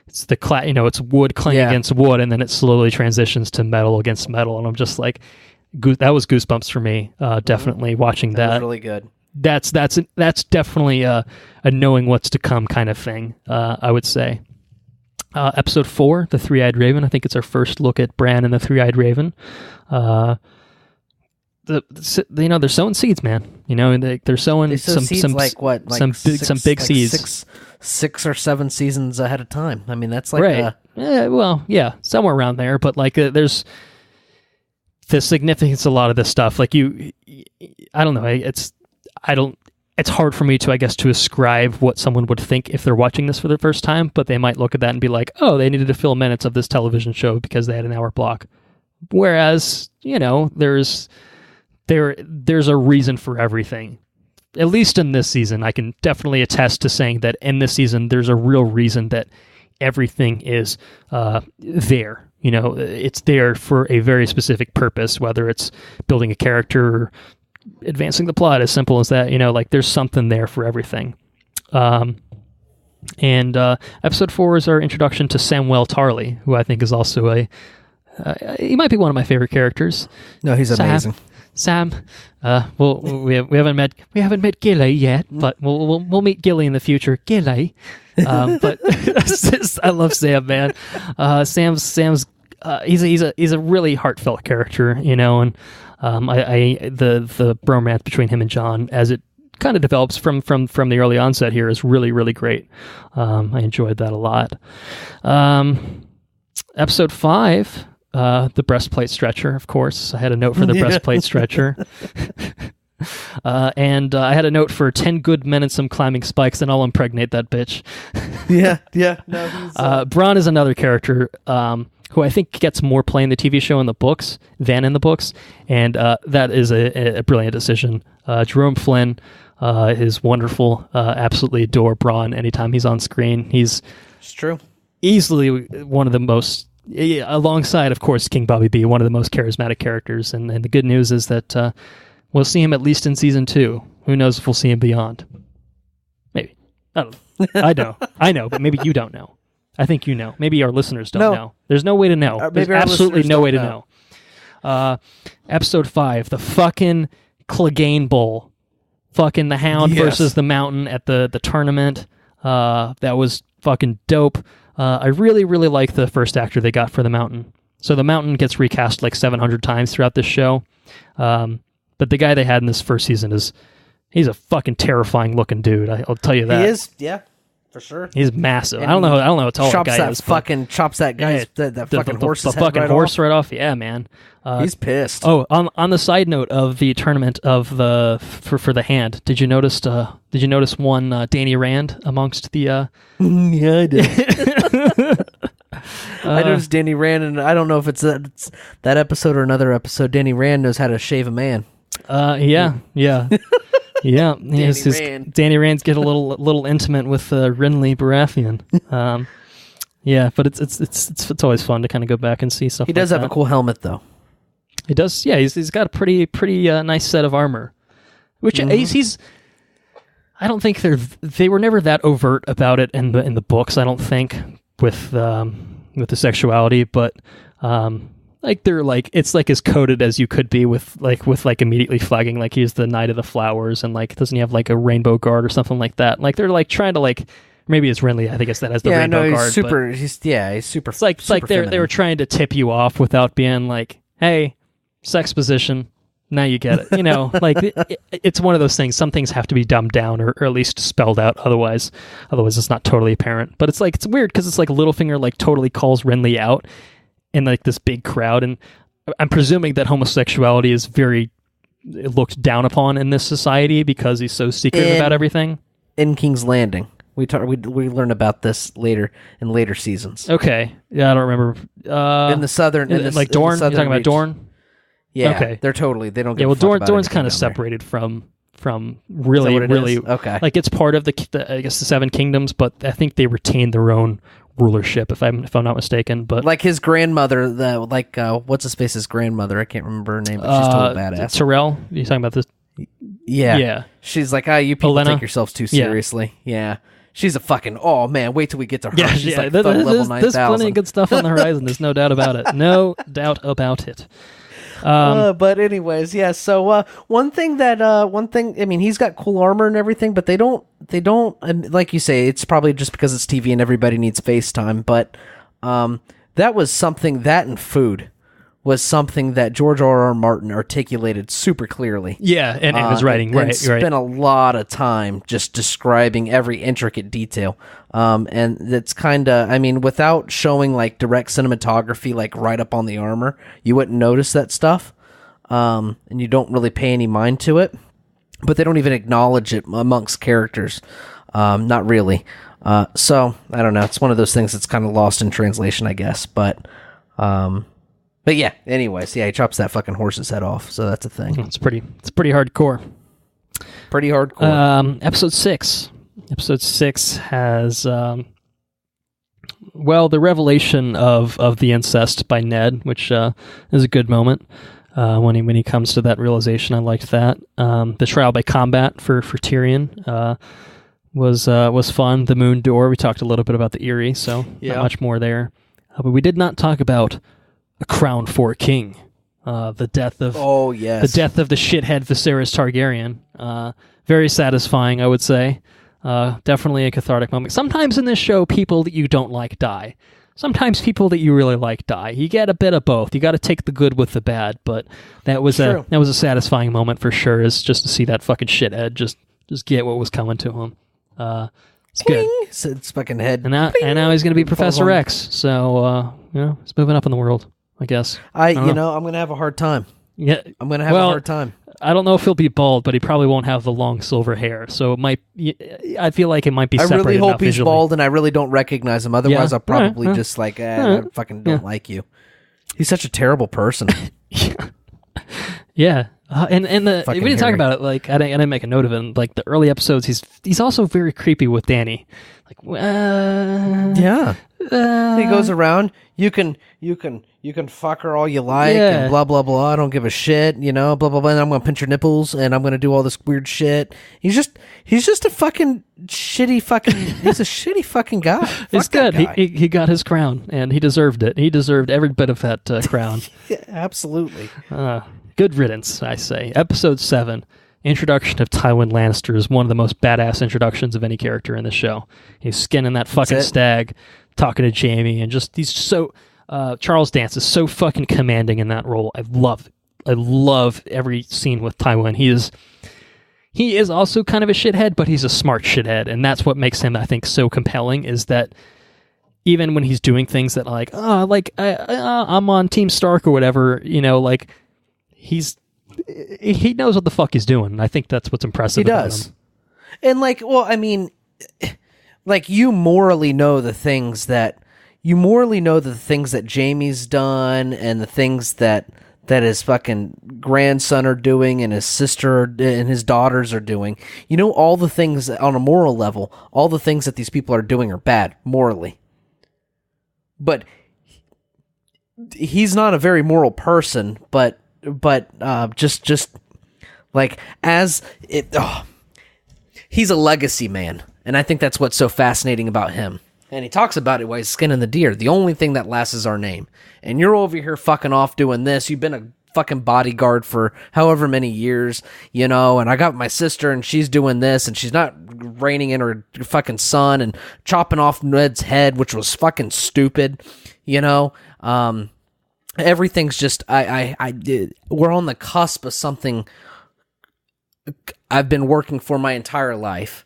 it's it's wood clanging against wood, and then it slowly transitions to metal against metal, and I'm just like, that was goosebumps for me. Definitely watching that. That was really good. That's definitely a knowing what's to come kind of thing. I would say. Episode 4, the Three-Eyed Raven. I think it's our first look at Bran and the Three-Eyed Raven. They're sowing seeds, man. They're sowing some big seeds. 6 or 7 seasons ahead of time. I mean, that's like right. Somewhere around there. But like, there's the significance of a lot of this stuff. Like I don't know. it's hard for me to, I guess, to ascribe what someone would think if they're watching this for the first time, but they might look at that and be like, oh, they needed to fill minutes of this television show because they had an hour block. Whereas, there's a reason for everything. At least in this season, I can definitely attest to saying that in this season, there's a real reason that everything is there. It's there for a very specific purpose, whether it's building a character or advancing the plot, as simple as that. There's something there for everything. And episode 4 is our introduction to Samwell Tarly, who I think is also he might be one of my favorite characters. No, he's amazing. Sam. We haven't met Gilly yet, but we'll meet Gilly in the future. Gilly. But I love Sam, man. Sam's he's a really heartfelt character, and the bromance between him and John, as it kind of develops from the early onset here, is really, really great. I enjoyed that a lot. Episode 5, the breastplate stretcher, of course. I had a note for the breastplate stretcher. And I had a note for 10 good men and some climbing spikes, and I'll impregnate that bitch. Yeah. No, Bronn is another character who I think gets more play in the TV show and the books than in the books, and that is a brilliant decision. Jerome Flynn is wonderful. Absolutely adore Bronn anytime he's on screen. It's true. Easily one of the most, alongside, of course, King Bobby B, one of the most charismatic characters, and the good news is that we'll see him at least in season 2. Who knows if we'll see him beyond? Maybe. I don't know. I know, but maybe you don't know. I think you know. Maybe our listeners don't know. There's no way to know. There's absolutely no way to know. Episode 5, the fucking Clegane Bowl. Fucking the Hound versus the Mountain at the tournament. That was fucking dope. I really, really like the first actor they got for the Mountain. So the Mountain gets recast like 700 times throughout this show. But the guy they had in this first season he's a fucking terrifying looking dude. I'll tell you that. He is, yeah. For sure, he's massive. I don't know how tall that guy is. Chops that guy's that fucking horse's head fucking horse right off. Yeah, man. He's pissed. Oh, on the side note of the tournament of for the hand, did you notice one Danny Rand amongst the? Yeah, I did. I noticed Danny Rand, and I don't know if it's that episode or another episode. Danny Rand knows how to shave a man. Yeah. Yeah, Danny Rand's get a little intimate with Renly Baratheon. Yeah, but it's always fun to kind of go back and see stuff. He does have a cool helmet, though. He does. Yeah, he's got a pretty nice set of armor, which he's. I don't think they were never that overt about it in the books. I don't think with the sexuality, but. They're it's like as coded as you could be with immediately flagging like he's the Knight of the Flowers, and doesn't he have like a rainbow guard or something like that? They're trying to maybe it's Renly, I think it's that as the rainbow guard. He's super. It's like they were trying to tip you off without being like, hey, sex position. Now you get it. It's one of those things. Some things have to be dumbed down or at least spelled out. Otherwise it's not totally apparent. But it's weird because it's like Littlefinger totally calls Renly out in this big crowd, and I'm presuming that homosexuality is very looked down upon in this society because he's so secretive about everything. In King's Landing, we learn about this later in later seasons. Okay, yeah, I don't remember. In the southern, Dorne. You're talking about Dorne. Yeah, okay. They don't. Give Dorne's kind of separated from really. Okay. It's part of the I guess the Seven Kingdoms, but I think they retain their own rulership, if I'm not mistaken. But his grandmother, what's his face's grandmother? I can't remember her name, but she's totally badass. Tyrell, you talking about this? Yeah. She's like, you people take yourselves too seriously. Yeah. She's a fucking, oh man, wait till we get to her. Yeah, she's level 9,000. There's plenty of good stuff on the horizon. There's no doubt about it. No doubt about it. But anyways, yeah. So one thing, I mean, he's got cool armor and everything, but they don't. Like you say, it's probably just because it's TV and everybody needs FaceTime. But that was something. That and food was something that George R.R. Martin articulated super clearly. Yeah, and was writing and spent a lot of time just describing every intricate detail. And it's kind of, I mean, without showing direct cinematography right up on the armor, you wouldn't notice that stuff. And you don't really pay any mind to it. but they don't even acknowledge it amongst characters. Not really. So I don't know. It's one of those things that's kind of lost in translation, I guess. But yeah. Anyways, yeah, he chops that fucking horse's head off. So that's a thing. It's pretty hardcore. Pretty hardcore. Episode 6. Episode 6 has the revelation of the incest by Ned, which is a good moment. When he comes to that realization, I liked that. The trial by combat for Tyrion was fun. The Moon Door, we talked a little bit about the Eyrie, so not much more there. But we did not talk about a crown for a king. The death of the death of the shithead Viserys Targaryen. Very satisfying, I would say. Definitely a cathartic moment. Sometimes in this show, people that you don't like die. Sometimes people that you really like die. You get a bit of both. You got to take the good with the bad. But that was a satisfying moment for sure. Is just to see that fucking shithead just get what was coming to him. It's good. It's fucking head. And now he's going to be Professor X. So he's moving up in the world, I guess. I'm going to have a hard time. Yeah, I'm going to have a hard time. I don't know if he'll be bald, but he probably won't have the long silver hair. So it might. I feel like it might be. I separated really hope he's visually. Bald, and I really don't recognize him. Otherwise, I'll probably just like, I fucking don't like you. He's such a terrible person. Yeah. And we didn't talk about it. Like I didn't make a note of it. Like the early episodes, he's also very creepy with Dany. Like he goes around. You can fuck her all you like and blah blah blah. I don't give a shit. Blah blah blah. And I'm gonna pinch your nipples and I'm gonna do all this weird shit. He's just a fucking shitty fucking. He's a shitty fucking guy. It's good. He got his crown and he deserved it. He deserved every bit of that crown. Yeah, absolutely. Good riddance, I say. Episode 7, introduction of Tywin Lannister, is one of the most badass introductions of any character in the show. He's skinning that fucking stag, talking to Jaime, and he's so... Charles Dance is so fucking commanding in that role. I love every scene with Tywin. He is also kind of a shithead, but he's a smart shithead, and that's what makes him, I think, so compelling, is that even when he's doing things that I'm on Team Stark or whatever, he knows what the fuck he's doing. I think that's what's impressive about him. And you morally know the things that Jaime's done and the things that his fucking grandson are doing and his sister and his daughters are doing. You know all the things on a moral level, all the things that these people are doing are bad morally. But he's not a very moral person, but he's a legacy man, and I think that's what's so fascinating about him. And he talks about it while he's skinning the deer. The only thing that lasts is our name. And you're over here fucking off doing this. You've been a fucking bodyguard for however many years, and I got my sister and she's doing this and she's not reining in her fucking son and chopping off Ned's head, which was fucking stupid, everything's just, we're on the cusp of something I've been working for my entire life,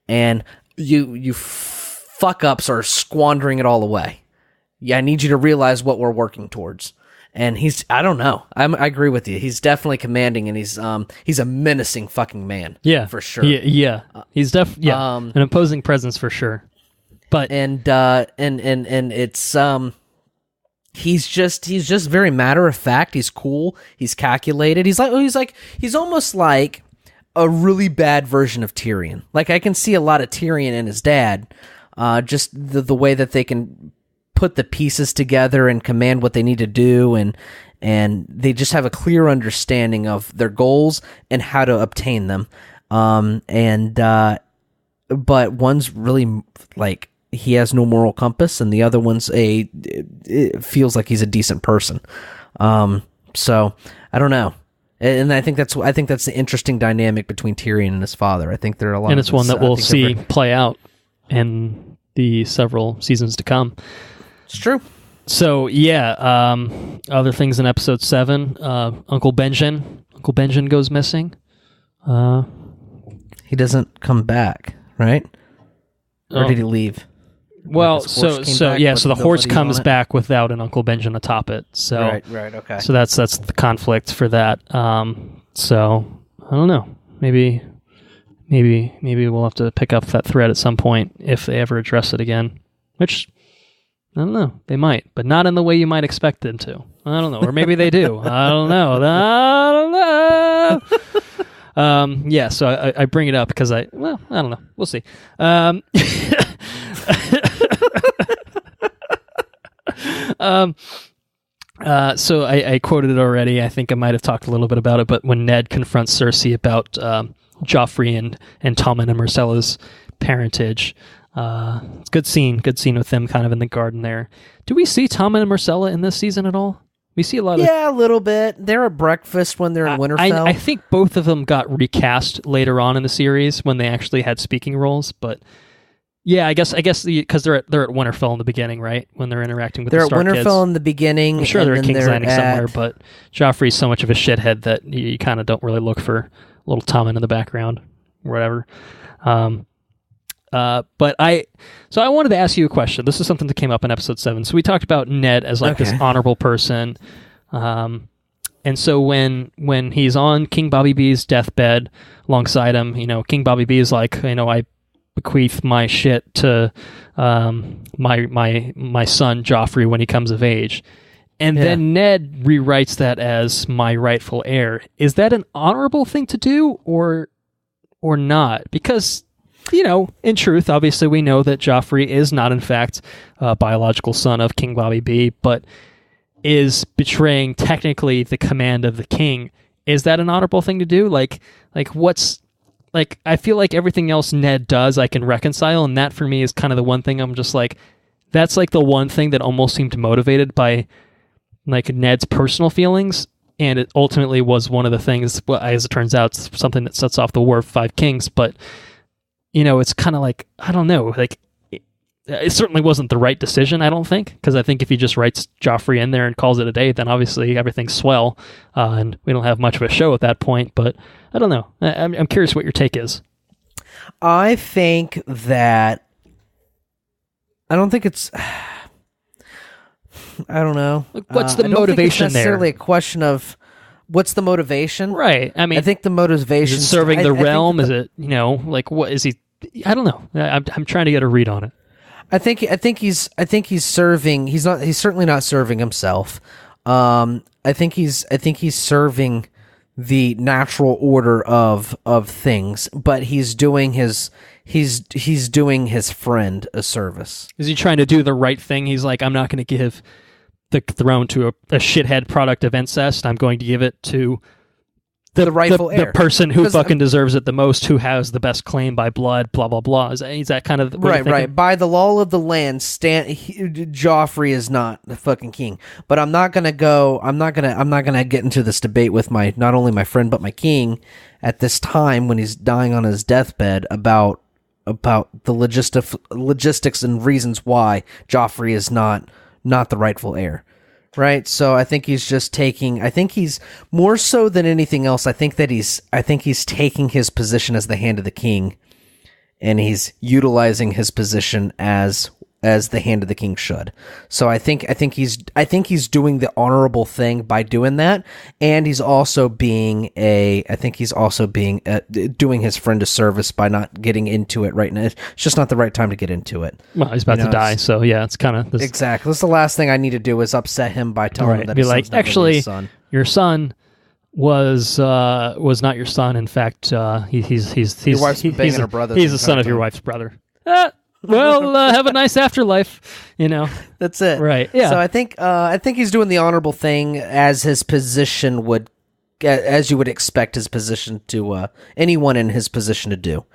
and you fuck-ups are squandering it all away. Yeah, I need you to realize what we're working towards. And I don't know. I agree with you. He's definitely commanding, and he's a menacing fucking man. Yeah, for sure. Yeah. He's definitely an imposing presence for sure. But and it's he's just very matter of fact. He's cool. He's calculated. He's almost like a really bad version of Tyrion. Like I can see a lot of Tyrion and his dad. Just the way that they can put the pieces together and command what they need to do, and they just have a clear understanding of their goals and how to obtain them. But one's really like he has no moral compass, and the other one's it feels like he's a decent person. So I don't know. And I think that's the interesting dynamic between Tyrion and his father. I think there are a lot, and it's one that we'll see play out in the several seasons to come. It's true. So other things in episode 7, Uncle Benjen goes missing. He doesn't come back, right? Or did he leave? Well, so the horse comes back without an Uncle Benjen atop it. So right, okay. So that's the conflict for that. So I don't know. Maybe we'll have to pick up that thread at some point if they ever address it again. Which, I don't know. They might, but not in the way you might expect them to. I don't know. Or maybe they do. I don't know. Yeah, so I bring it up because I don't know. We'll see. So I quoted it already. I think I might have talked a little bit about it, but when Ned confronts Cersei about Joffrey and Tommen and Myrcella's parentage, it's a good scene with them kind of in the garden there. Do we see Tommen and Myrcella in this season at all? We see a lot of... Yeah, a little bit. They're at breakfast when they're in Winterfell. I think both of them got recast later on in the series when they actually had speaking roles, but... Yeah, I guess because they're at Winterfell in the beginning, right? When they're interacting with the Stark kids. They're at Winterfell in the beginning. I'm sure they're at King's Landing somewhere, but Joffrey's so much of a shithead that you kind of don't really look for a little Tommen in the background or whatever. But I wanted to ask you a question. This is something that came up in episode 7. So we talked about Ned as this honorable person. And so when he's on King Bobby B's deathbed alongside him, King Bobby B is like, I bequeath my shit to my son Joffrey when he comes of age. And then Ned rewrites that as my rightful heir. Is that an honorable thing to do or not? Because, in truth, obviously we know that Joffrey is not in fact a biological son of King Bobby B, but is betraying technically the command of the king. Is that an honorable thing to do? I feel like everything else Ned does I can reconcile, and that for me is kind of the one thing I'm just like, that's like the one thing that almost seemed motivated by like Ned's personal feelings, and it ultimately was one of the things, as it turns out, it's something that sets off the War of Five Kings, but, it's kind of like, I don't know, like, it certainly wasn't the right decision, I don't think, because I think if he just writes Joffrey in there and calls it a day, then obviously everything's swell, and we don't have much of a show at that point, but I don't know. I'm curious what your take is. I think that... I don't think it's... I don't know. What's the motivation there? It's necessarily a question of... What's the motivation? Right. I mean... I think the motivation... Is it serving the realm? Is it, what is he... I don't know. I'm trying to get a read on it. I think he's serving. He's certainly not serving himself. I think he's serving the natural order of things, but he's doing his friend a service. Is he trying to do the right thing? He's like, I'm not going to give the throne to a shithead product of incest. I'm going to give it to the rightful heir, the person who fucking deserves it the most, who has the best claim by blood, blah blah blah. Is that kind of right? By the law of the land, Joffrey is not the fucking king. But I'm not gonna get into this debate with not only my friend but my king at this time when he's dying on his deathbed about the logistics and reasons why Joffrey is not the rightful heir. Right, so I think he's just taking. I think he's more so than anything else. I think he's taking his position as the hand of the king, and he's utilizing his position as the hand of the king should. So I think he's doing the honorable thing by doing that, and he's also doing his friend a service by not getting into it right now. It's just not the right time to get into it. Well, he's about to die, so yeah, it's kind of exactly. That's the last thing I need to do is upset him by telling him that his son's not really his son. Your son was not your son. In fact, he's your wife's banging her brother. He's the son of your wife's brother. Well, have a nice afterlife, That's it. Right, yeah. So I think he's doing the honorable thing as his position would, as you would expect his position to, anyone in his position to do.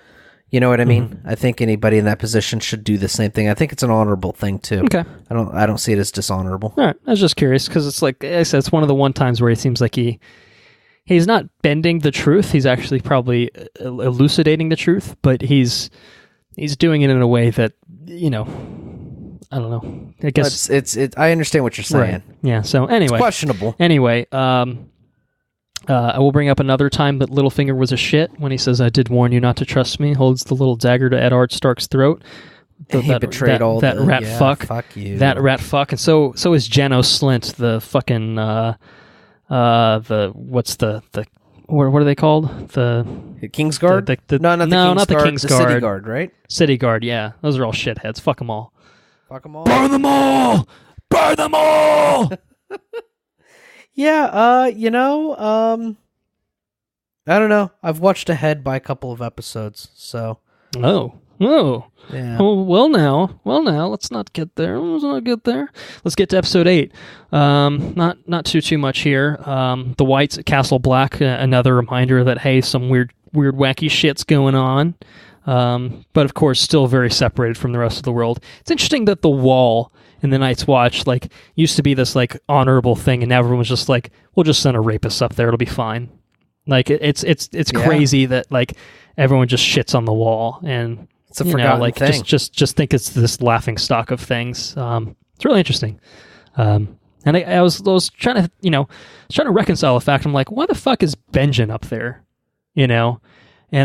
You know what I mean? Mm-hmm. I think anybody in that position should do the same thing. I think it's an honorable thing too. Okay. I don't see it as dishonorable. All right. I was just curious because it's like I said, it's one of the one times where it seems like he's not bending the truth. He's actually probably elucidating the truth, but he's doing it in a way that, I don't know. I guess it's I understand what you're saying. Right. Yeah. So anyway, it's questionable. Anyway, I will bring up another time that Littlefinger was a shit when he says, "I did warn you not to trust me." Holds the little dagger to Eddard Stark's throat. He betrayed that rat fuck. Fuck you. That rat fuck. And so is Janos Slint, the fucking what are they called? The Kingsguard? No, not the Kingsguard. The City Guard, right? City Guard, yeah. Those are all shitheads. Fuck them all. Fuck them all. Burn them all! Burn them all! Yeah, I don't know. I've watched ahead by a couple of episodes, so. Oh. Yeah. Oh, well now, let's not get there. Let's get to episode 8. Not too much here. The Whites at Castle Black, another reminder that, hey, some weird wacky shit's going on. But of course, still very separated from the rest of the world. It's interesting that the Wall in the Night's Watch, like, used to be this, like, honorable thing, and now everyone's just like, we'll just send a rapist up there, it'll be fine. Like, it's crazy that, like, everyone just shits on the Wall, and it's a forgotten thing. Just think it's this laughing stock of things. It's really interesting. And I was trying to reconcile the fact. I'm like, why the fuck is Benjen up there? And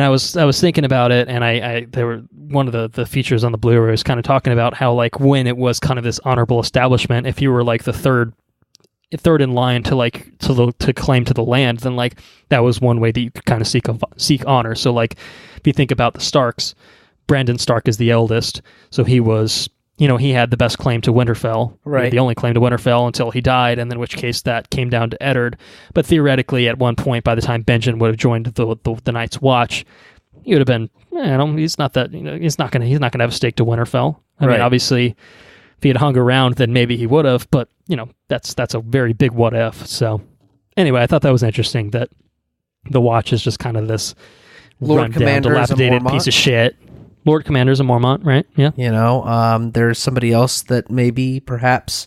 I was thinking about it, and there were one of the features on the Blu-ray was kind of talking about how, like, when it was kind of this honorable establishment, if you were like the third in line to claim to the land, then, like, that was one way that you could kind of seek honor. So, like, if you think about the Starks, Brandon Stark is the eldest, so he was, he had the best claim to Winterfell, right? The only claim to Winterfell until he died, and in which case that came down to Eddard. But theoretically, at one point, by the time Benjen would have joined the Night's Watch, he would have been, he's not that, he's not gonna have a stake to Winterfell. I mean, obviously, if he had hung around, then maybe he would have. But that's a very big what if. So anyway, I thought that was interesting that the Watch is just kind of this Lord rundown, dilapidated piece of shit. Lord Commander's a Mormont, right? Yeah. There's somebody else that may be perhaps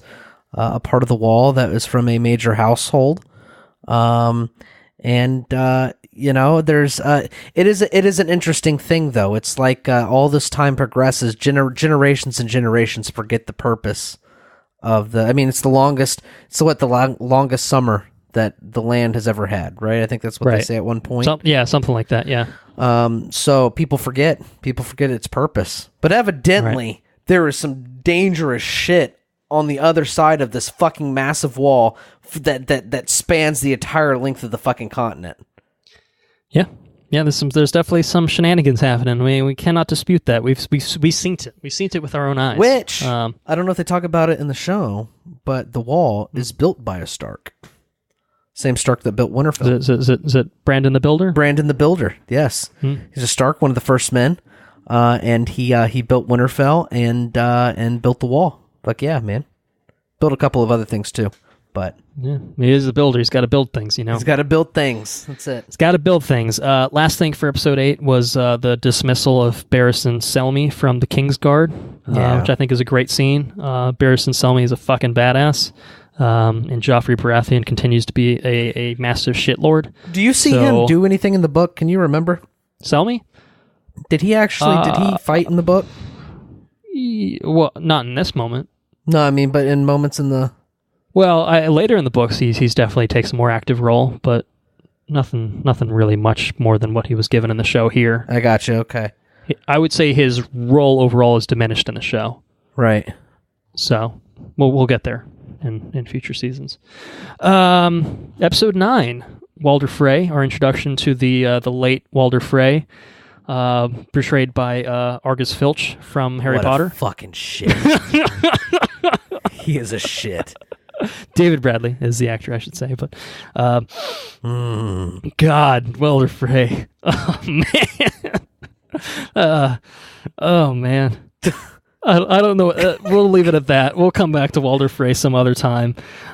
a part of the Wall that is from a major household. There's it is an interesting thing, though. It's like all this time progresses, generations and generations forget the purpose of it's the longest summer that the land has ever had, right? I think that's what they say at one point. Something like that, yeah. So people forget its purpose. But evidently, there is some dangerous shit on the other side of this fucking massive wall that spans the entire length of the fucking continent. Yeah. Yeah, there's definitely some shenanigans happening. We cannot dispute that. We've seen it. We've seen it with our own eyes. Which, I don't know if they talk about it in the show, but the wall is built by a Stark. Same Stark that built Winterfell. Is it Brandon the Builder? Brandon the Builder, yes. He's a Stark, one of the first men, and he built Winterfell and built the wall. Like, yeah, man. Built a couple of other things too, but yeah, he is a builder. He's got to build things, He's got to build things. That's it. He's got to build things. Last thing for episode 8 was the dismissal of Barristan Selmy from the Kingsguard, which I think is a great scene. Barristan Selmy is a fucking badass. And Joffrey Baratheon continues to be a massive shitlord. Do you see him do anything in the book? Can you remember? Selmy? Did he fight in the book? Well, not in this moment. No, I mean, but in moments in the... Well, later in the books, he's definitely takes a more active role, but nothing really much more than what he was given in the show here. I got you, okay. I would say his role overall is diminished in the show. Right. So, we'll get there in future seasons. Episode 9, Walder Frey, our introduction to the late Walder Frey, portrayed by Argus Filch from Harry Potter. Fucking shit. He is a shit. David Bradley is the actor, I should say, but God, Walder Frey. Oh man. I don't know. We'll leave it at that. We'll come back to Walder Frey some other time.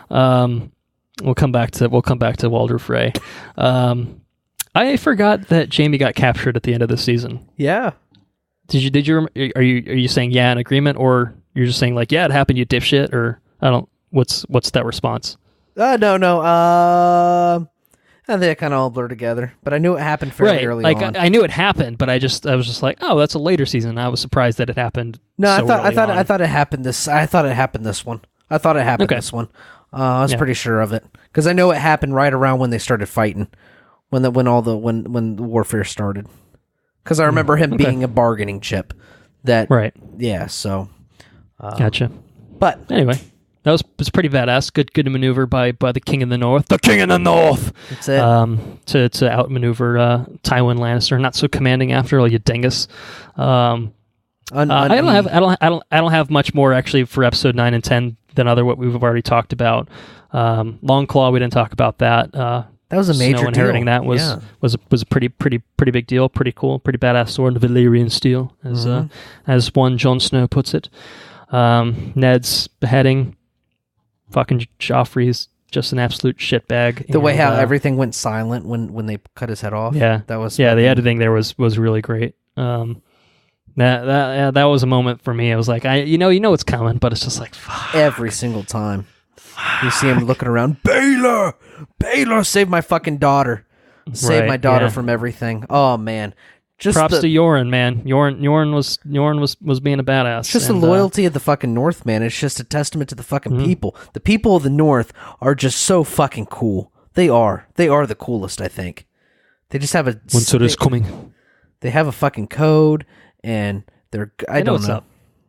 We'll come back to Walder Frey. I forgot that Jaime got captured at the end of the season. Yeah. Did you? Are you saying yeah in agreement, or you're just saying like yeah it happened, you dipshit, or I don't. What's that response? No. I think it kind of all blur together, but I knew it happened fairly early on. I knew it happened, but I was just like, oh, that's a later season. I was surprised that it happened. No, I thought it happened this. I thought it happened this one. I was pretty sure of it because I know it happened right around when they started fighting, when the warfare started. Because I remember him being a bargaining chip. That right. Yeah. So. Gotcha. But anyway. That was pretty badass. Good maneuver by the King in the North. The King in the North. That's it. To outmaneuver Tywin Lannister. Not so commanding after all, you dingus. I don't have much more actually for episode 9 and 10 than what we've already talked about. Longclaw, we didn't talk about that. That was a major Snow inheriting deal. that was a pretty big deal. Pretty cool. Pretty badass sword, Valyrian steel, as one Jon Snow puts it. Ned's beheading. Fucking Joffrey's just an absolute shitbag. The way how everything went silent when they cut his head off. Yeah, that was the editing there was really great. That was a moment for me. I was like, you know it's coming, but it's just like fuck. Every single time you see him looking around, Baylor, save my fucking daughter, save my daughter from everything. Oh man. Just props to Yoren, man. Yoren was being a badass. It's just the loyalty of the fucking North, man. It's just a testament to the fucking people. The people of the North are just so fucking cool. They are the coolest, I think. They just have a winter is coming. They have a fucking code, and they know what's up.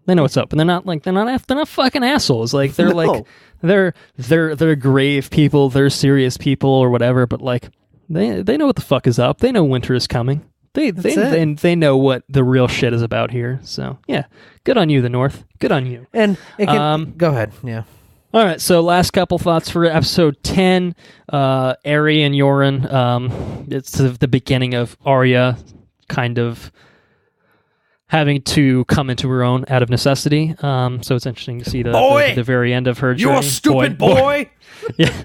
They know what's up, and they're not fucking assholes. Like they're like they're grave people, they're serious people or whatever. But like they know what the fuck is up. They know winter is coming. They know what the real shit is about here. So yeah, good on you, the North. Good on you. And go ahead. Yeah. All right. So last couple thoughts for episode 10. Arry and Yoren. It's the beginning of Arya kind of having to come into her own out of necessity. So it's interesting to see the very end of her journey. You stupid boy. Yeah.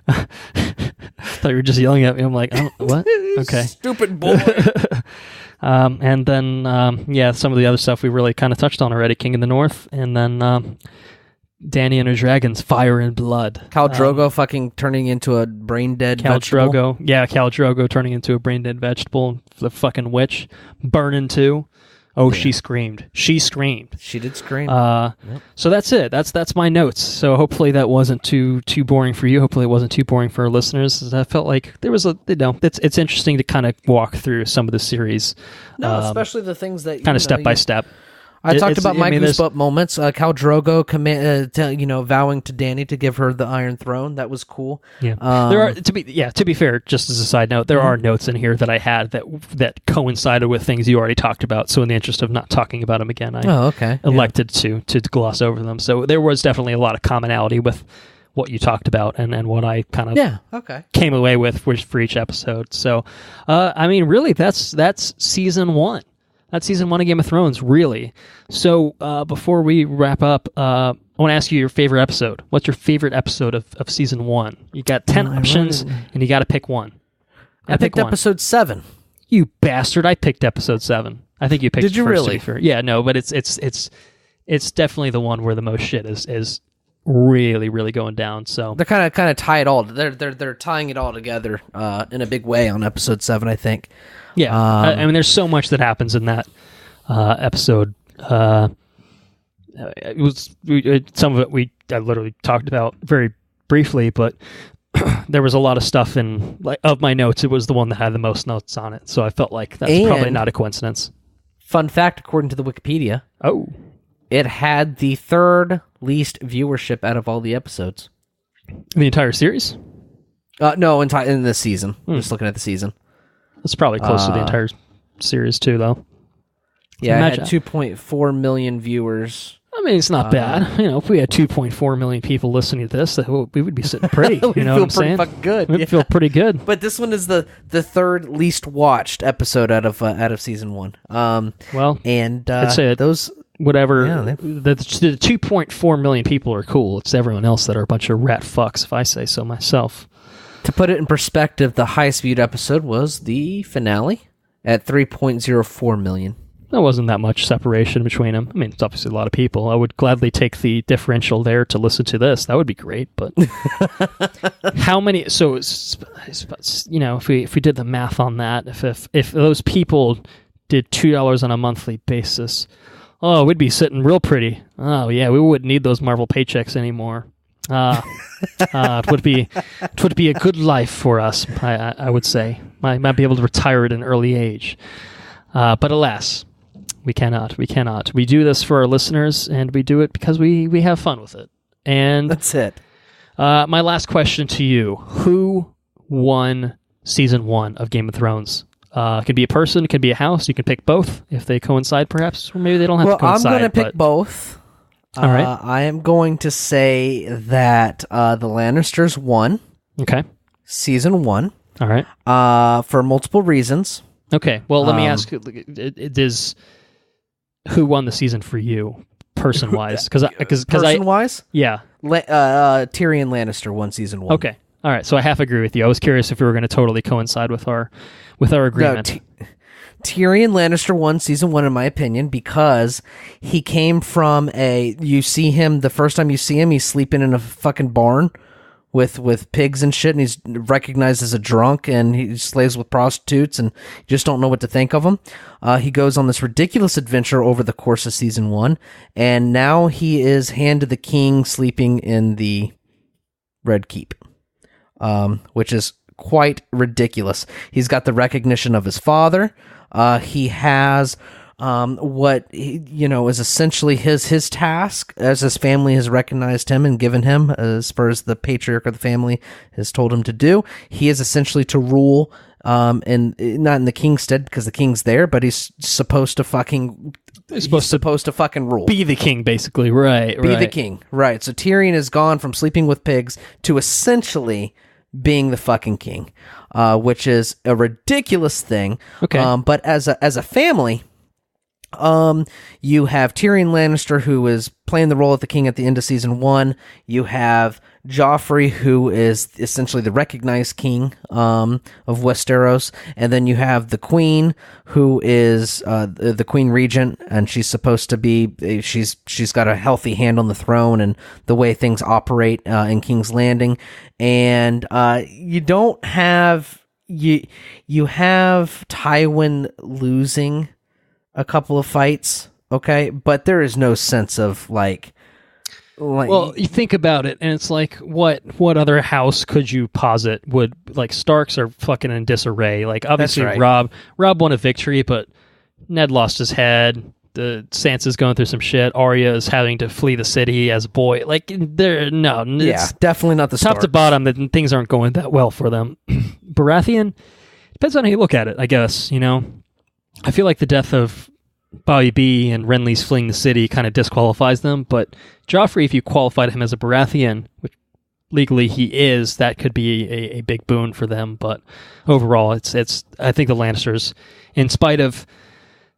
I thought you were just yelling at me. I'm like, oh, what? Okay. Stupid boy. And then, some of the other stuff we really kind of touched on already. King in the North, and then Dany and her dragons, fire and blood. Khal Drogo fucking turning into a brain dead vegetable. Khal Drogo turning into a brain dead vegetable. The fucking witch burning too. Oh, yeah. She screamed. She did scream. Yep. So that's it. That's my notes. So hopefully that wasn't too boring for you. Hopefully it wasn't too boring for our listeners. I felt like there was it's interesting to kind of walk through some of the series. No, especially the things that kind of step by step. I talked about my goosebump moments. Khal Drogo vowing to Dany to give her the Iron Throne. That was cool. Yeah. There are to be fair, just as a side note, there are notes in here that I had that coincided with things you already talked about. So in the interest of not talking about them again, I elected to gloss over them. So there was definitely a lot of commonality with what you talked about and what I kind of came away with for each episode. So really that's season 1. That's season 1 of Game of Thrones, really. So before we wrap up, I want to ask you your favorite episode. What's your favorite episode of season 1? You got 10 options, and you got to pick one. I picked episode 7. You bastard! I picked episode 7. I think you picked. Did you first, really? To be fair. Yeah, no, but it's definitely the one where the most shit is really, really going down. So they're kind of tie it all. They're tying it all together in a big way on episode 7, I think. Yeah, I mean, there's so much that happens in that episode. It was some of it I literally talked about very briefly, but there was a lot of stuff in of my notes. It was the one that had the most notes on it, so I felt like that's probably not a coincidence. Fun fact, according to the Wikipedia, it had the 3rd least viewership out of all the episodes. The entire series? No, in this season. Just looking at the season. It's probably close to the entire series, too, though. Yeah, it had 2.4 million viewers. I mean, it's not bad. If we had 2.4 million people listening to this, we would be sitting pretty. You know what I'm saying? Fucking good. We'd feel pretty good. But this one is the 3rd least watched episode out of season 1. I'd say those whatever. The 2.4 million people are cool. It's everyone else that are a bunch of rat fucks, if I say so myself. To put it in perspective, the highest viewed episode was the finale at 3.04 million. There wasn't that much separation between them. I mean, it's obviously a lot of people. I would gladly take the differential there to listen to this. That would be great. But how many? So, if we did the math on that, if those people did $2 on a monthly basis, we'd be sitting real pretty. Oh yeah, we wouldn't need those Marvel paychecks anymore. It would be a good life for us. I would say I might be able to retire at an early age, but alas, we cannot. We do this for our listeners, and we do it because we have fun with it. And That's it. my last question to you: who won season 1 of Game of Thrones? It could be a person, it could be a house. You can pick both if they coincide, perhaps, or maybe they don't have to coincide. I'm going to pick both. All right. I am going to say that the Lannisters won. Okay. Season 1. All right. For multiple reasons. Okay. Well, let me ask: who won the season for you, person-wise? Because person-wise, yeah, Tyrion Lannister won season 1. Okay. All right. So I half agree with you. I was curious if we were going to totally coincide with our agreement. No, Tyrion Lannister won season 1, in my opinion, because he came from you see him, the first time you see him, he's sleeping in a fucking barn with pigs and shit, and he's recognized as a drunk, and he slaves with prostitutes, and you just don't know what to think of him. He goes on this ridiculous adventure over the course of season 1, and now he is hand to the king, sleeping in the Red Keep, which is quite ridiculous. He's got the recognition of his father. He has what is essentially his task, as his family has recognized him and given him, as far as the patriarch of the family has told him to do. He is essentially to rule, and not in the king's stead because the king's there, but he's supposed to fucking rule. Be the king, basically. Right. Be the king. Right. So Tyrion has gone from sleeping with pigs to essentially being the fucking king, which is a ridiculous thing. Okay. But as a family, you have Tyrion Lannister, who is playing the role of the king at the end of season 1. You have Joffrey, who is essentially the recognized king of Westeros, and then you have the queen, who is the queen regent, and she's supposed to be she's got a healthy hand on the throne and the way things operate in King's Landing, and you don't have you have Tywin losing a couple of fights, okay, but there is no sense of like well, you think about it, and it's like, what other house could you posit would, like, Starks are fucking in disarray. Like, obviously, right. Robb won a victory, but Ned lost his head. Sansa's going through some shit. Arya is having to flee the city as a boy. Like, definitely not the top Starks. to bottom. That things aren't going that well for them. Baratheon, depends on how you look at it, I guess. I feel like the death of Bobby B and Renly's fleeing the city kind of disqualifies them, but Joffrey, if you qualified him as a Baratheon, which legally he is, that could be a big boon for them. But overall, it's I think the Lannisters, in spite of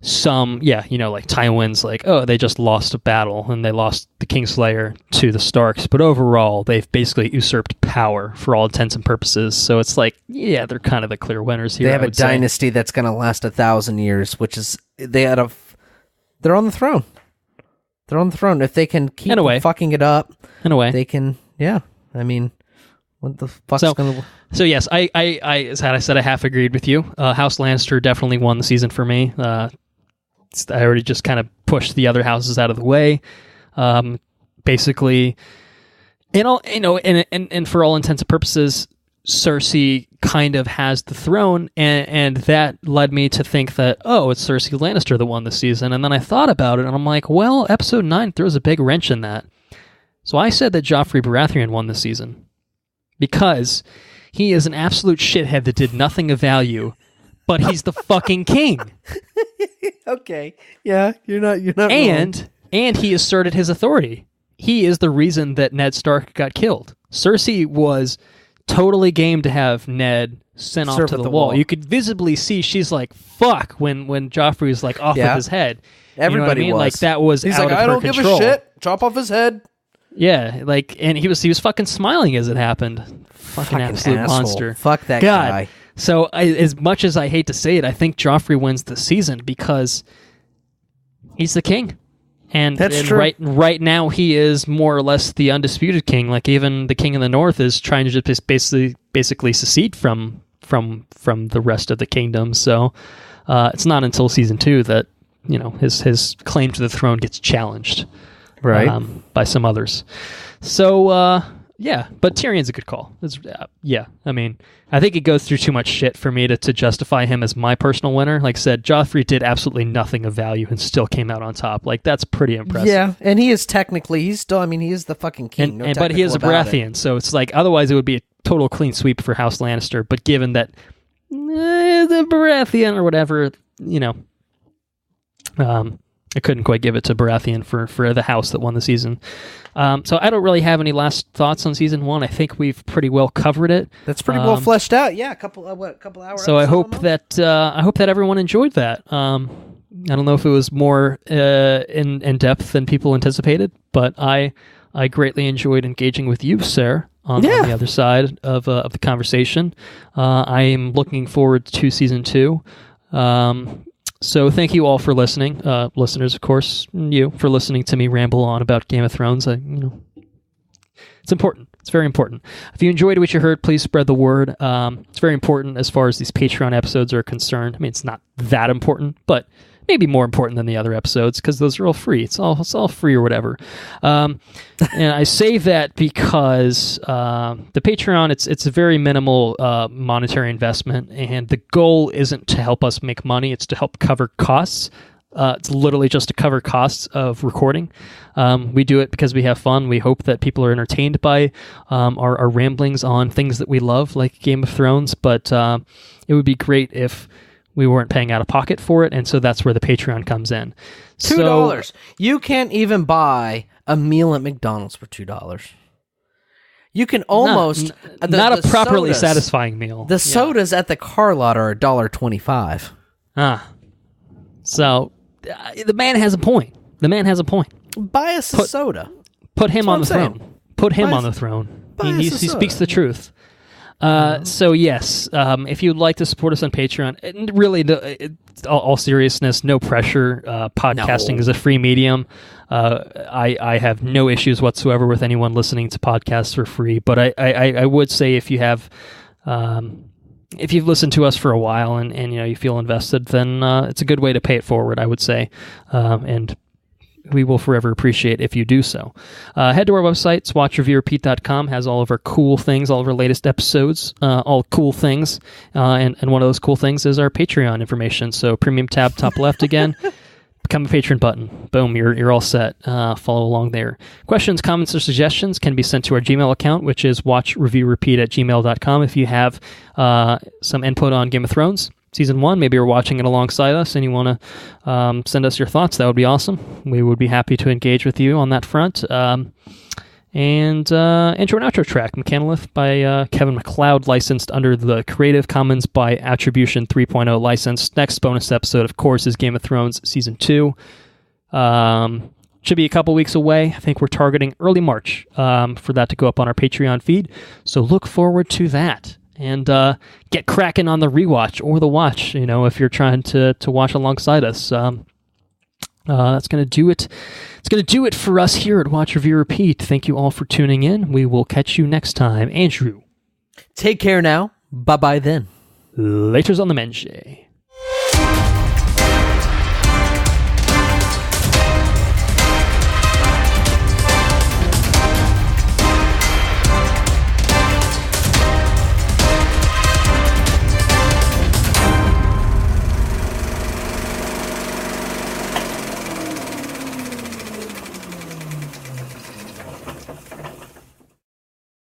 some, like Tywin's like, oh, they just lost a battle and they lost the Kingslayer to the Starks, but overall, they've basically usurped power for all intents and purposes. So it's like, yeah, they're kind of the clear winners here. They have a dynasty that's going to last 1,000 years, which is they're on the throne. They're on the throne. If they can keep fucking it up, in a way, they can. Yeah, I mean, what the fuck's going to? So yes, I as I said, I half agreed with you. House Lannister definitely won the season for me. I already just kind of pushed the other houses out of the way. Basically, and for all intents and purposes, Cersei kind of has the throne, and that led me to think that, oh, it's Cersei Lannister that won the season. And then I thought about it, and I'm like, well, episode 9 throws a big wrench in that. So I said that Joffrey Baratheon won the season because he is an absolute shithead that did nothing of value, but he's the fucking king. Okay, yeah, you're not and wrong. And he asserted his authority. He is the reason that Ned Stark got killed. Cersei was totally game to have Ned sent off to the wall. You could visibly see she's like, fuck, when Joffrey was like off of his head. Everybody was. Like, that was He's out like, of I her don't control. give a shit. Chop off his head. Yeah, like, and he was fucking smiling as it happened. Fucking absolute asshole. Monster. Fuck that guy. So as much as I hate to say it, I think Joffrey wins the season because he's the king. And true. Right now, he is more or less the undisputed king. Like, even the king in the north is trying to just basically secede from the rest of the kingdom. So it's not until season 2 that his claim to the throne gets challenged, right, by some others. So Yeah, but Tyrion's a good call. Yeah, I mean, I think it goes through too much shit for me to justify him as my personal winner. Like I said, Joffrey did absolutely nothing of value and still came out on top. Like, that's pretty impressive. Yeah, and he is he is the fucking king. But he is a Baratheon, so it's like, otherwise it would be a total clean sweep for House Lannister. But given that the Baratheon or whatever, I couldn't quite give it to Baratheon for the house that won the season. So I don't really have any last thoughts on season 1. I think we've pretty well covered it. That's pretty well fleshed out. Yeah, a couple hours. So I hope that everyone enjoyed that. I don't know if it was more in depth than people anticipated, but I greatly enjoyed engaging with you, Sarah, on the other side of the conversation. I am looking forward to season 2. So thank you all for listening, listeners, of course, you for listening to me ramble on about Game of Thrones. It's important. It's very important. If you enjoyed what you heard, please spread the word. It's very important as far as these Patreon episodes are concerned. I mean, it's not that important, but maybe more important than the other episodes because those are all free. It's all free or whatever. And I say that because the Patreon, it's a very minimal monetary investment, and the goal isn't to help us make money. It's to help cover costs. It's literally just to cover costs of recording. We do it because we have fun. We hope that people are entertained by our ramblings on things that we love, like Game of Thrones, but it would be great if we weren't paying out of pocket for it, and so that's where the Patreon comes in. $2. You can't even buy a meal at McDonald's for $2. You can almost not a properly satisfying meal. The sodas at the car lot are $1.25. So the man has a point. Buy us a soda. Put him on the throne. Put him on the throne. He speaks the truth. So yes, if you'd like to support us on Patreon, and really, all seriousness, no pressure. Podcasting is a free medium. I have no issues whatsoever with anyone listening to podcasts for free. But I would say if you have, if you've listened to us for a while and you feel invested, then it's a good way to pay it forward, I would say, and we will forever appreciate if you do so. Head to our website, watchreviewrepeat.com, has all of our cool things, all of our latest episodes, all cool things. And one of those cool things is our Patreon information. So premium tab, top left again, become a patron button. Boom, you're all set. Follow along there. Questions, comments, or suggestions can be sent to our Gmail account, which is watchreviewrepeat@gmail.com. If you have some input on Game of Thrones Season 1, maybe you're watching it alongside us and you want to send us your thoughts, that would be awesome. We would be happy to engage with you on that front. And intro and outro track, Mechanolith by Kevin MacLeod, licensed under the Creative Commons by Attribution 3.0 license. Next bonus episode, of course, is Game of Thrones Season 2. Should be a couple weeks away. I think we're targeting early March for that to go up on our Patreon feed. So look forward to that. And get cracking on the rewatch or the watch, if you're trying to watch alongside us. That's going to do it. It's going to do it for us here at Watch Review Repeat. Thank you all for tuning in. We will catch you next time. Andrew. Take care now. Bye-bye then. Laters on the Menche.